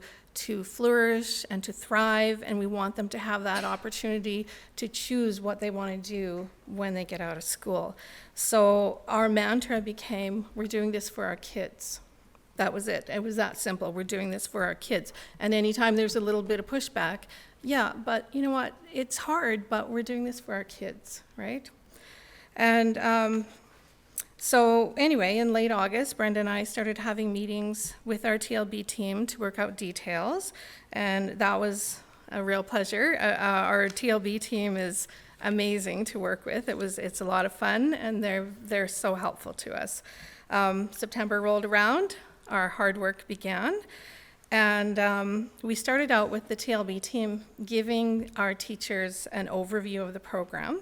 flourish and to thrive, and we want them to have that opportunity to choose what they want to do when they get out of school. So our mantra became, we're doing this for our kids. That was it. It was that simple. We're doing this for our kids. And anytime there's a little bit of pushback, but you know what? It's hard, but we're doing this for our kids, right? And so anyway, in late August, Brenda and I started having meetings with our TLB team to work out details, and that was a real pleasure. Our TLB team is amazing to work with. It's a lot of fun, and they're so helpful to us. September rolled around, our hard work began, and we started out with the TLB team giving our teachers an overview of the program.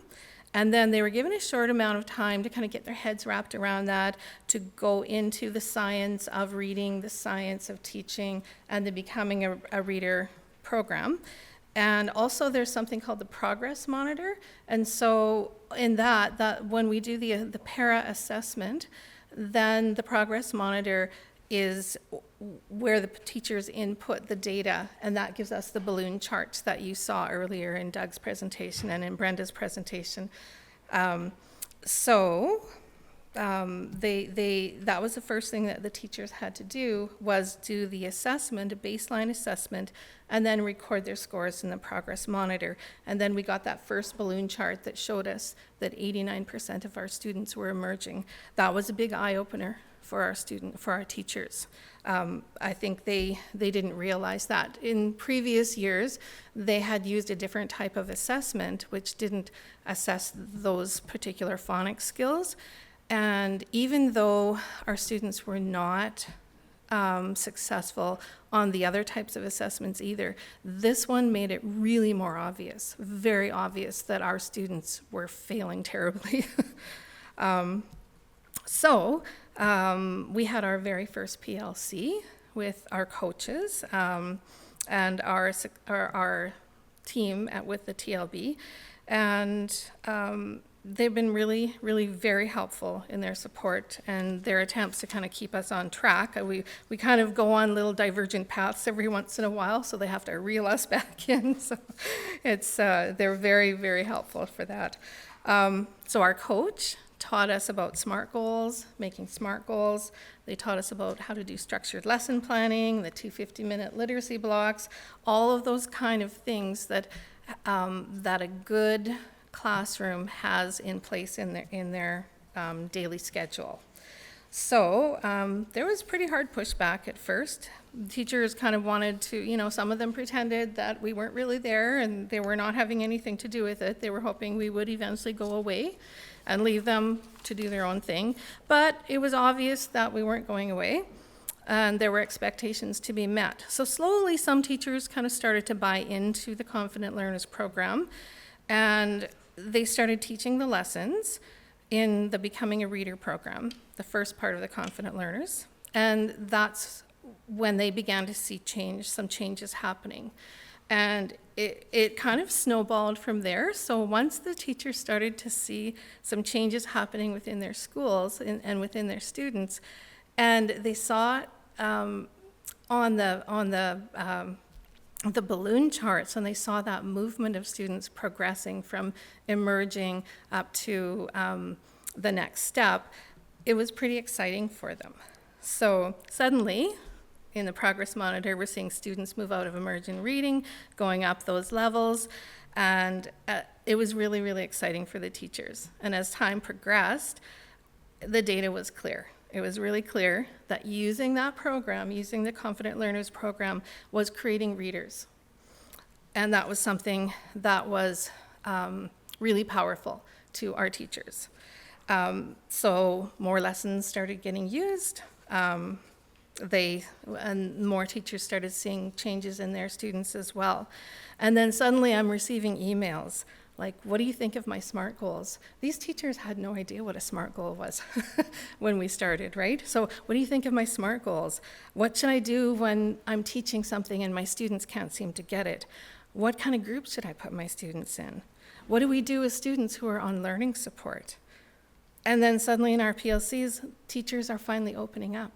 And then they were given a short amount of time to kind of get their heads wrapped around that, to go into the science of reading, the science of teaching, and the Becoming a Reader program. And also there's something called the Progress Monitor. And so in that when we do the para assessment, then the Progress Monitor is where the teachers input the data, and that gives us the balloon charts that you saw earlier in Doug's presentation and in Brenda's presentation. That was the first thing that the teachers had to do, was do the assessment, a baseline assessment, and then record their scores in the Progress Monitor. And then we got that first balloon chart that showed us that 89% of our students were emerging. That was a big eye-opener for our teachers. I think they didn't realize that. In previous years, they had used a different type of assessment, which didn't assess those particular phonics skills. And even though our students were not successful on the other types of assessments either, this one made it really more obvious, very obvious, that our students were failing terribly. We had our very first PLC with our coaches and our team with the TLB, and they've been really, really very helpful in their support and their attempts to kind of keep us on track. We kind of go on little divergent paths every once in a while, so they have to reel us back in. So they're very, very helpful for that. So our coach taught us about SMART goals, making SMART goals. They taught us about how to do structured lesson planning, the 250-minute literacy blocks, all of those kind of things that a good classroom has in place in their daily schedule. So there was pretty hard pushback at first. Teachers kind of wanted to, some of them pretended that we weren't really there and they were not having anything to do with it. They were hoping we would eventually go away and leave them to do their own thing. But it was obvious that we weren't going away, and there were expectations to be met. So slowly, some teachers kind of started to buy into the Confident Learners program, and they started teaching the lessons in the Becoming a Reader program, the first part of the Confident Learners. And that's when they began to see some changes happening. And it kind of snowballed from there. So once the teachers started to see some changes happening within their schools and within their students, and they saw on the balloon charts, and they saw that movement of students progressing from emerging up to the next step, it was pretty exciting for them. So suddenly, in the Progress Monitor, we're seeing students move out of emergent reading, going up those levels, and it was really, really exciting for the teachers. And as time progressed, the data was clear. It was really clear that using that program, using the Confident Learners program, was creating readers. And that was something that was really powerful to our teachers. So more lessons started getting used. And more teachers started seeing changes in their students as well. And then suddenly I'm receiving emails like, what do you think of my SMART goals? These teachers had no idea what a SMART goal was when we started, right? So what do you think of my SMART goals? What should I do when I'm teaching something and my students can't seem to get it? What kind of groups should I put my students in? What do we do with students who are on learning support? And then suddenly in our PLCs, teachers are finally opening up.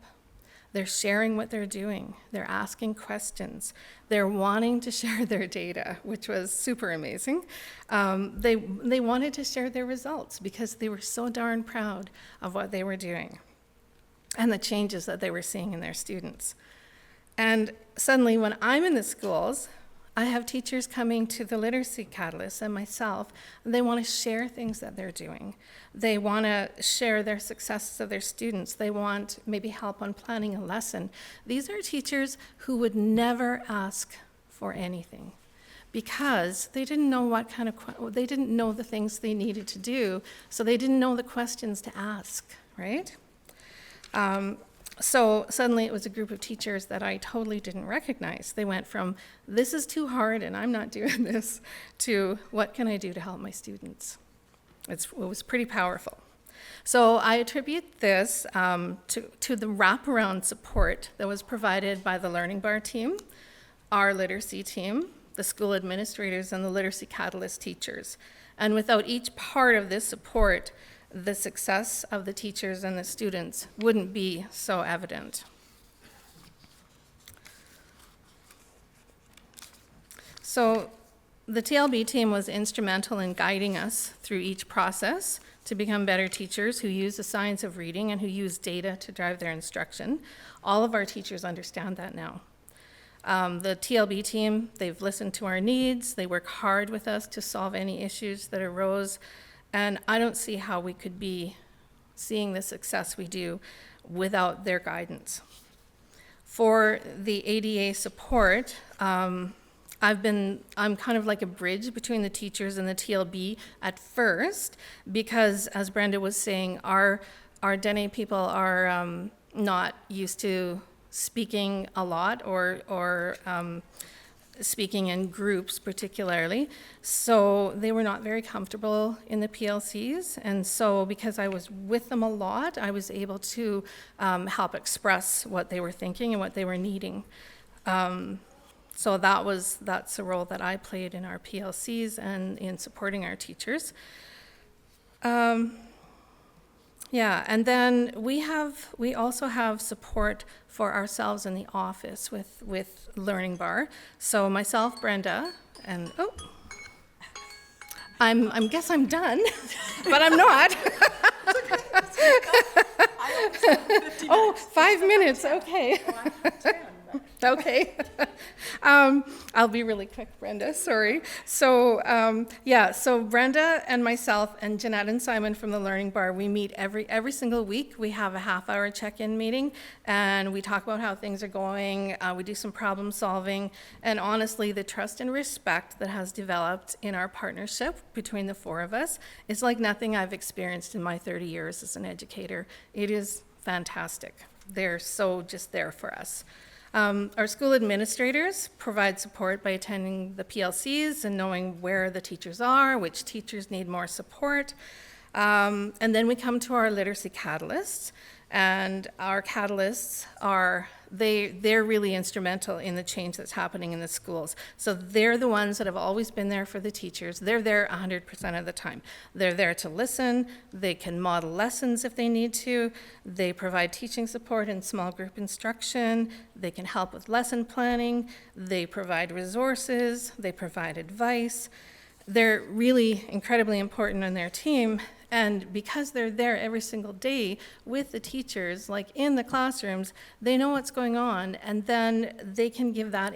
They're sharing what they're doing. They're asking questions. They're wanting to share their data, which was super amazing. They wanted to share their results because they were so darn proud of what they were doing and the changes that they were seeing in their students. And suddenly when I'm in the schools, I have teachers coming to the Literacy Catalyst and myself, and they want to share things that they're doing. They want to share their successes of their students. They want maybe help on planning a lesson. These are teachers who would never ask for anything because they didn't know they didn't know the things they needed to do, so they didn't know the questions to ask, right? So suddenly it was a group of teachers that I totally didn't recognize. They went from, this is too hard and I'm not doing this, to what can I do to help my students? It was pretty powerful. So I attribute this to the wraparound support that was provided by the Learning Bar team, our literacy team, the school administrators, and the Literacy Catalyst teachers. And without each part of this support, the success of the teachers and the students wouldn't be so evident. So the TLB team was instrumental in guiding us through each process to become better teachers who use the science of reading and who use data to drive their instruction. All of our teachers understand that now. The TLB team, they've listened to our needs, they work hard with us to solve any issues that arose, and I don't see how we could be seeing the success we do without their guidance. For the ADA support, I'm kind of like a bridge between the teachers and the TLB at first, because as Brenda was saying, our Dene people are not used to speaking a lot or speaking in groups particularly. So they were not very comfortable in the PLCs. And so because I was with them a lot, I was able to help express what they were thinking and what they were needing. So that's a role that I played in our PLCs and in supporting our teachers. Yeah, and then we also have support for ourselves in the office with Learning Bar. So myself, Brenda, and I guess I'm done, but I'm not. Oh, 5 minutes, okay. Okay. I'll be really quick, Brenda, sorry. So, so Brenda and myself and Jeanette and Simon from the Learning Bar, we meet every single week. We have a half-hour check-in meeting, and we talk about how things are going. We do some problem solving, and honestly, the trust and respect that has developed in our partnership between the four of us is like nothing I've experienced in my 30 years as an educator. It is fantastic. They're so just there for us. Our school administrators provide support by attending the PLCs and knowing where the teachers are, which teachers need more support. And then we come to our literacy catalysts, and our catalysts they're really instrumental in the change that's happening in the schools. So they're the ones that have always been there for the teachers. They're there 100% of the time. They're there to listen. They can model lessons if they need to. They provide teaching support and small group instruction. They can help with lesson planning. They provide resources. They provide advice. They're really incredibly important on their team, and because they're there every single day with the teachers, like in the classrooms, they know what's going on, and then they can give their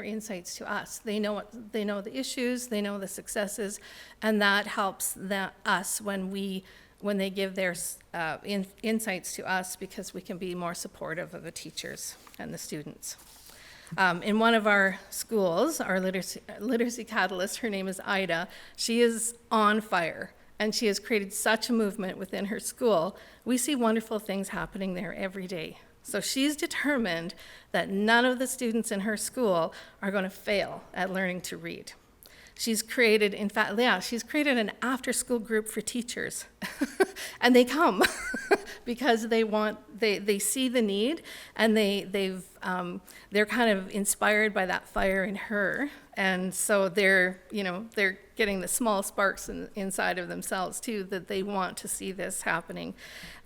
insights to us. They know the issues, they know the successes, and that helps us when they give their insights to us, because we can be more supportive of the teachers and the students. In one of our schools, our literacy catalyst, her name is Ida, she is on fire, and she has created such a movement within her school. We see wonderful things happening there every day. So she's determined that none of the students in her school are going to fail at learning to read. She's created, she's created an after-school group for teachers, and they come because they see the need, and they're kind of inspired by that fire in her, and so they're getting the small sparks inside of themselves too, that they want to see this happening,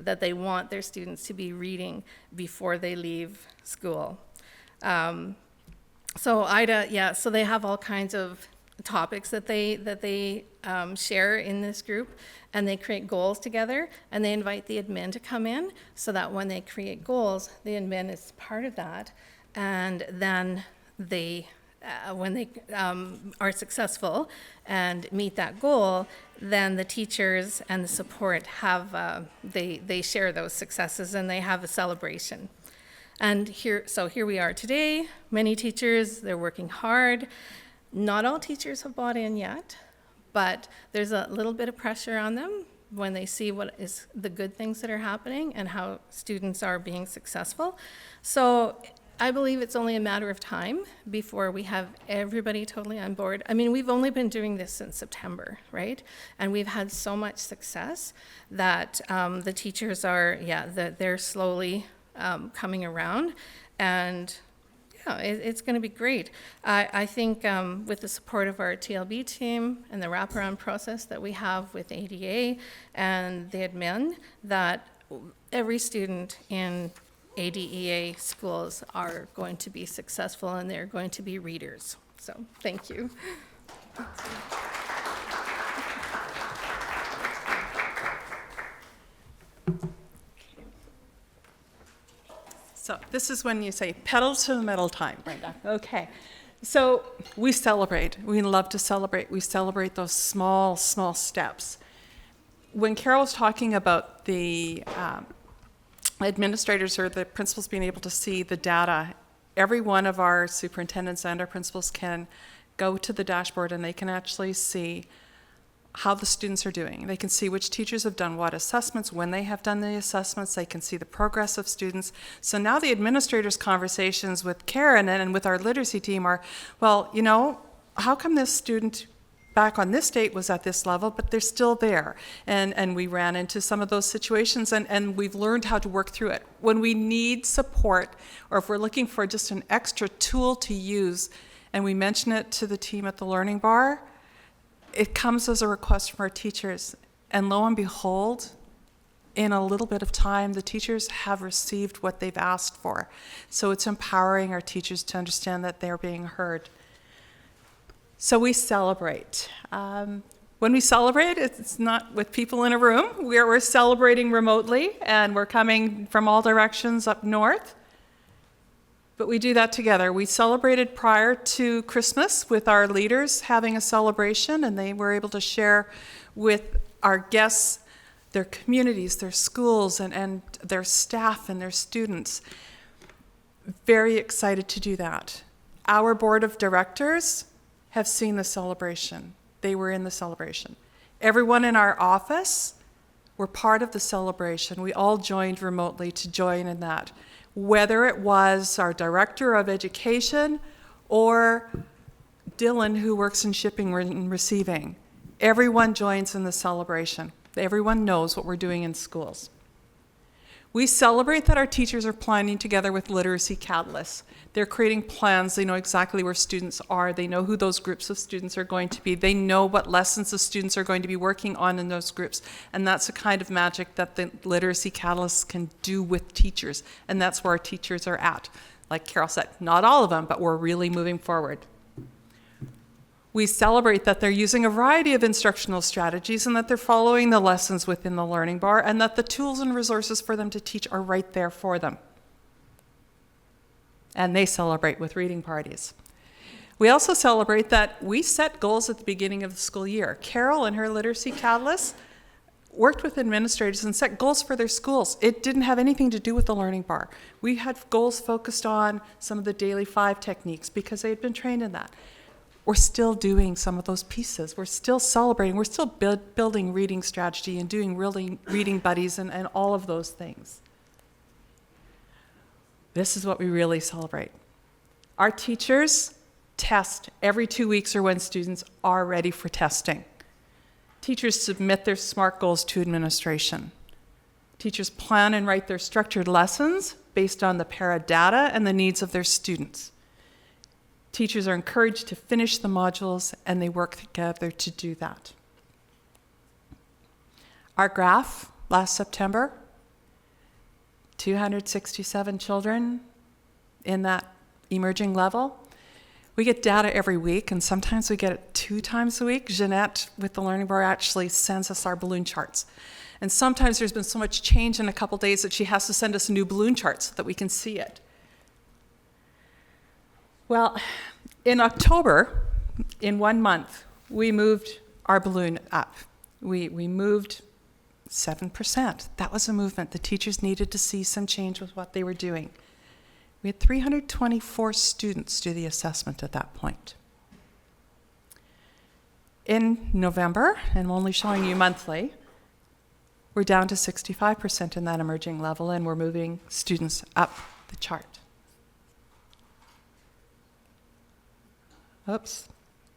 that they want their students to be reading before they leave school. So Ida, so they have all kinds of topics that they share in this group, and they create goals together, and they invite the admin to come in, so that when they create goals, the admin is part of that, and then when they are successful and meet that goal, then the teachers and the support they share those successes, and they have a celebration. And here we are today. Many teachers, they're working hard. Not all teachers have bought in yet, but there's a little bit of pressure on them when they see what is the good things that are happening and how students are being successful. So I believe it's only a matter of time before we have everybody totally on board. I mean, we've only been doing this since September, right? And we've had so much success that the teachers are, they're slowly coming around, and it's going to be great. I think with the support of our TLB team and the wraparound process that we have with ADA and the admin, that every student in ADEA schools are going to be successful, and they're going to be readers. So thank you. So this is when you say pedal to the metal time, Brenda. Okay. So we celebrate. We love to celebrate. We celebrate those small, small steps. When Carol was talking about the administrators or the principals being able to see the data, every one of our superintendents and our principals can go to the dashboard and they can actually see how the students are doing. They can see which teachers have done what assessments, when they have done the assessments. They can see the progress of students. So now the administrators' conversations with Karen and with our literacy team are, well, you know, how come this student back on this date was at this level, but they're still there? And we ran into some of those situations, and we've learned how to work through it. When we need support, or if we're looking for just an extra tool to use, and we mention it to the team at the Learning Bar, it comes as a request from our teachers. And lo and behold, in a little bit of time, the teachers have received what they've asked for. So it's empowering our teachers to understand that they're being heard. So we celebrate. When we celebrate, it's not with people in a room. We're celebrating remotely, and we're coming from all directions up north. But we do that together. We celebrated prior to Christmas with our leaders having a celebration, and they were able to share with our guests their communities, their schools, and their staff and their students. Very excited to do that. Our board of directors have seen the celebration. They were in the celebration. Everyone in our office were part of the celebration. We all joined remotely to join in that. Whether it was our director of education or Dylan, who works in shipping and receiving, everyone joins in the celebration. Everyone knows what we're doing in schools. We celebrate that our teachers are planning together with literacy catalysts. They're creating plans. They know exactly where students are. They know who those groups of students are going to be. They know what lessons the students are going to be working on in those groups. And that's the kind of magic that the literacy catalysts can do with teachers. And that's where our teachers are at. Like Carol said, not all of them, but we're really moving forward. We celebrate that they're using a variety of instructional strategies and that they're following the lessons within the Learning Bar, and that the tools and resources for them to teach are right there for them. And they celebrate with reading parties. We also celebrate that we set goals at the beginning of the school year. Carol and her Literacy Catalyst worked with administrators and set goals for their schools. It didn't have anything to do with the Learning Bar. We had goals focused on some of the Daily 5 techniques because they had been trained in that. We're still doing some of those pieces. We're still celebrating. We're still building reading strategy and doing really reading buddies and all of those things. This is what we really celebrate. Our teachers test every 2 weeks or when students are ready for testing. Teachers submit their SMART goals to administration. Teachers plan and write their structured lessons based on the para data and the needs of their students. Teachers are encouraged to finish the modules, and they work together to do that. Our graph last September, 267 children in that emerging level. We get data every week, and sometimes we get it 2 times a week. Jeanette with the Learning Bar actually sends us our balloon charts. And sometimes there's been so much change in a couple days that she has to send us new balloon charts so that we can see it. Well, in October, in 1 month, we moved our balloon up. We moved 7%. That was a movement. The teachers needed to see some change with what they were doing. We had 324 students do the assessment at that point. In November, and I'm only showing you monthly, we're down to 65% in that emerging level, and we're moving students up the chart. Oops.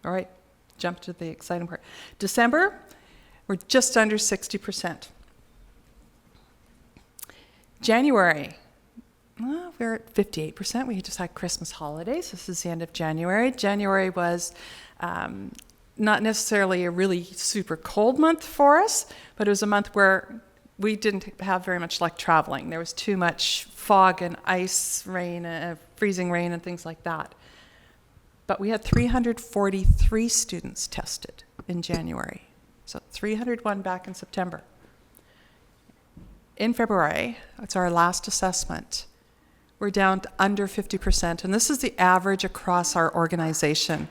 All right, jump to the exciting part. December, we're just under 60%. January, well, we're at 58%. We just had Christmas holidays. This is the end of January. January was not necessarily a really super cold month for us, but it was a month where we didn't have very much luck traveling. There was too much fog and ice, rain, freezing rain and things like that. But we had 343 students tested in January. So 301 back in September. In February, it's our last assessment, we're down to under 50%, and this is the average across our organization.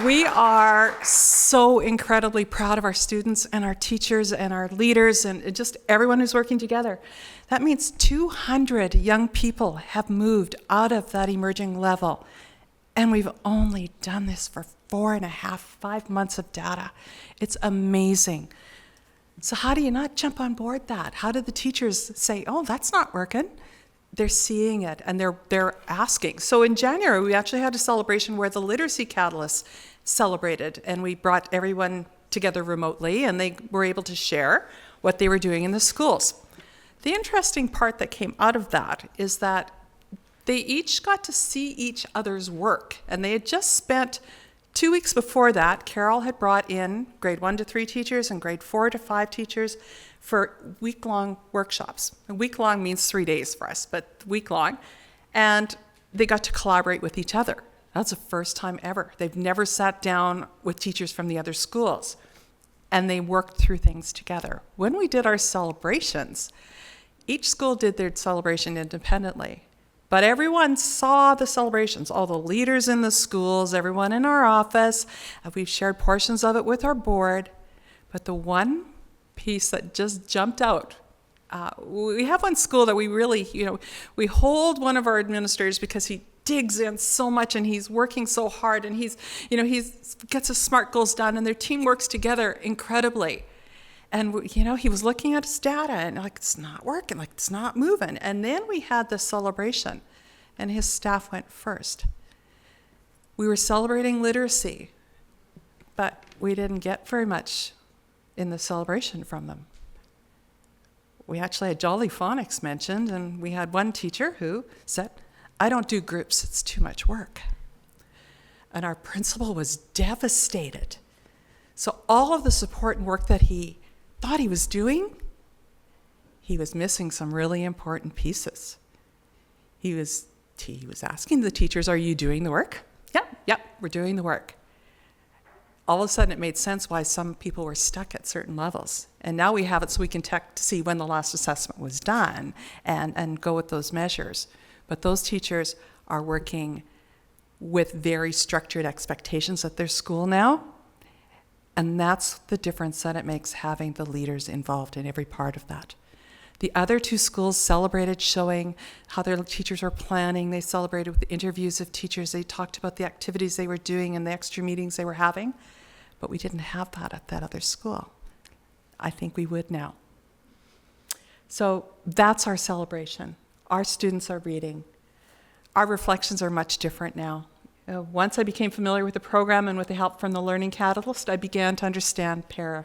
We are so incredibly proud of our students and our teachers and our leaders and just everyone who's working together. That means 200 young people have moved out of that emerging level, and we've only done this for 4.5, 5 months of data. It's amazing. So how do you not jump on board that? How do the teachers say, oh, that's not working? They're seeing it and they're asking. So in January, we actually had a celebration where the Literacy Catalysts celebrated, and we brought everyone together remotely, and they were able to share what they were doing in the schools. The interesting part that came out of that is that they each got to see each other's work, and they had just spent 2 weeks before that. Carol had brought in grade 1 to 3 teachers and grade 4 to 5 teachers for week-long workshops. A week-long means 3 days for us, but week-long. And they got to collaborate with each other. That's the first time ever. They've never sat down with teachers from the other schools, and they worked through things together. When we did our celebrations, each school did their celebration independently, but everyone saw the celebrations, all the leaders in the schools, everyone in our office. We've shared portions of it with our board, but the one piece that just jumped out, we have one school that we really, we hold one of our administrators because he digs in so much and he's working so hard, and he's gets his SMART goals done, and their team works together incredibly. And, he was looking at his data and it's not working, it's not moving. And then we had the celebration, and his staff went first. We were celebrating literacy, but we didn't get very much in the celebration from them. We actually had Jolly Phonics mentioned, and we had one teacher who said, I don't do groups, it's too much work. And our principal was devastated. So all of the support and work that he thought he was doing, he was missing some really important pieces. He was asking the teachers, are you doing the work? Yep, we're doing the work. All of a sudden it made sense why some people were stuck at certain levels. And now we have it so we can check to see when the last assessment was done and go with those measures. But those teachers are working with very structured expectations at their school now. And that's the difference that it makes, having the leaders involved in every part of that. The other 2 schools celebrated showing how their teachers were planning. They celebrated with the interviews of teachers. They talked about the activities they were doing and the extra meetings they were having. But we didn't have that at that other school. I think we would now. So that's our celebration. Our students are reading. Our reflections are much different now. Once I became familiar with the program and with the help from the Learning Catalyst, I began to understand para.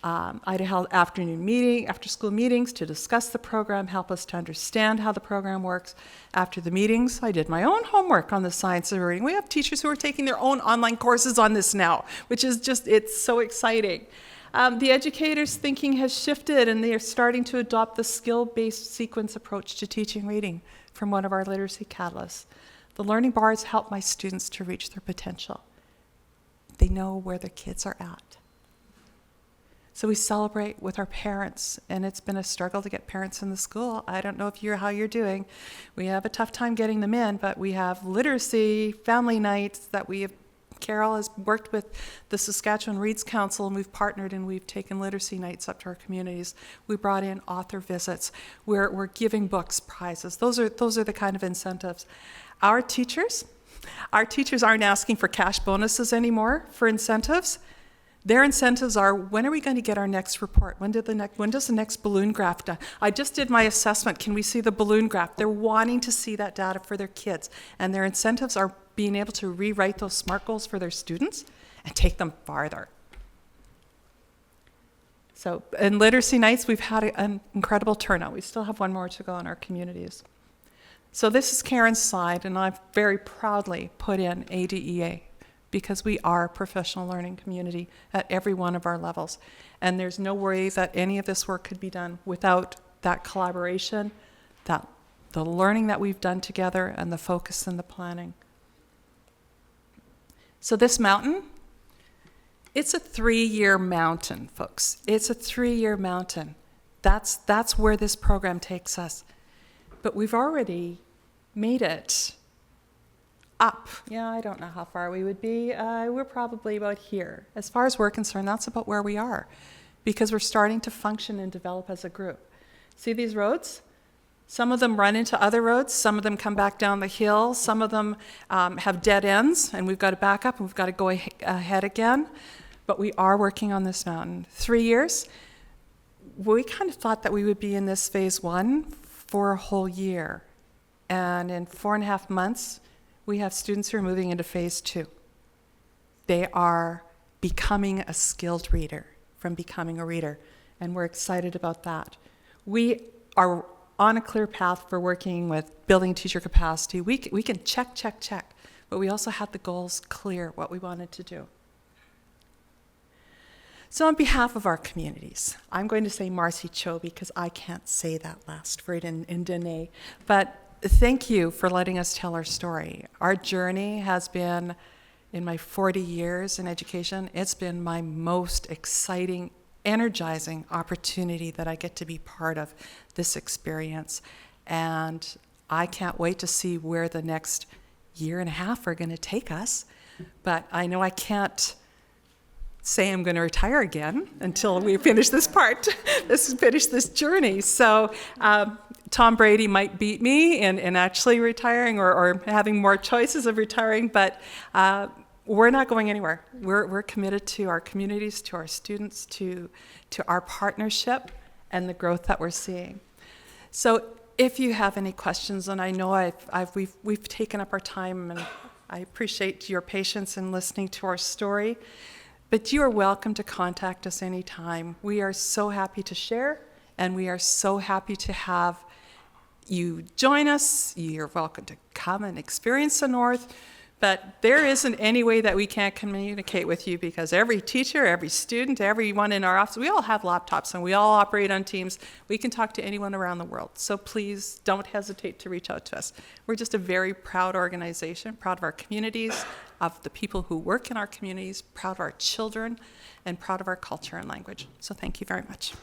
I held after school meetings to discuss the program, help us to understand how the program works. After the meetings, I did my own homework on the science of reading. We have teachers who are taking their own online courses on this now, which is it's so exciting. The educators' thinking has shifted, and they are starting to adopt the skill-based sequence approach to teaching reading from one of our literacy catalysts. The learning bars help my students to reach their potential. They know where their kids are at. So we celebrate with our parents, and it's been a struggle to get parents in the school. I don't know how you're doing. We have a tough time getting them in, but we have literacy, family nights that Carol has worked with the Saskatchewan Reads Council, and we've partnered and we've taken literacy nights up to our communities. We brought in author visits. We're giving books prizes. Those are the kind of incentives. Our teachers aren't asking for cash bonuses anymore for incentives. Their incentives are, when are we going to get our next report? When does the next balloon graph done? I just did my assessment. Can we see the balloon graph? They're wanting to see that data for their kids. And their incentives are being able to rewrite those SMART goals for their students and take them farther. So in Literacy Nights, we've had an incredible turnout. We still have one more to go in our communities. So this is Karen's slide, and I've very proudly put in ADEA, because we are a professional learning community at every one of our levels. And there's no worry that any of this work could be done without that collaboration, the learning that we've done together, and the focus and the planning. So this mountain, it's a 3-year mountain, folks. It's a 3-year mountain. That's where this program takes us. But we've already made it up. Yeah, I don't know how far we would be. We're probably about here. As far as we're concerned, that's about where we are, because we're starting to function and develop as a group. See these roads? Some of them run into other roads. Some of them come back down the hill. Some of them have dead ends, and we've got to back up, and we've got to go ahead again. But we are working on this mountain. 3 years, we kind of thought that we would be in this phase 1 for a whole year. And in 4.5 months, we have students who are moving into phase 2. They are becoming a skilled reader from becoming a reader, and we're excited about that. We are on a clear path for working with building teacher capacity. We can check, but we also had the goals clear, what we wanted to do. So on behalf of our communities, I'm going to say Marcy Cho because I can't say that last word in Dene, but thank you for letting us tell our story. Our journey has been, in my 40 years in education, it's been my most exciting, energizing opportunity that I get to be part of this experience. And I can't wait to see where the next 1.5 years are going to take us. But I know I can't say I'm going to retire again until we finish this part, finish this journey. So Tom Brady might beat me in actually retiring or having more choices of retiring, but we're not going anywhere. We're committed to our communities, to our students, to our partnership and the growth that we're seeing. So if you have any questions, and I know we've taken up our time, and I appreciate your patience in listening to our story, but you are welcome to contact us anytime. We are so happy to share, and we are so happy to have you join us. You're welcome to come and experience the North, but there isn't any way that we can't communicate with you, because every teacher, every student, everyone in our office, we all have laptops and we all operate on Teams. We can talk to anyone around the world. So please don't hesitate to reach out to us. We're just a very proud organization, proud of our communities, of the people who work in our communities, proud of our children, and proud of our culture and language. So thank you very much.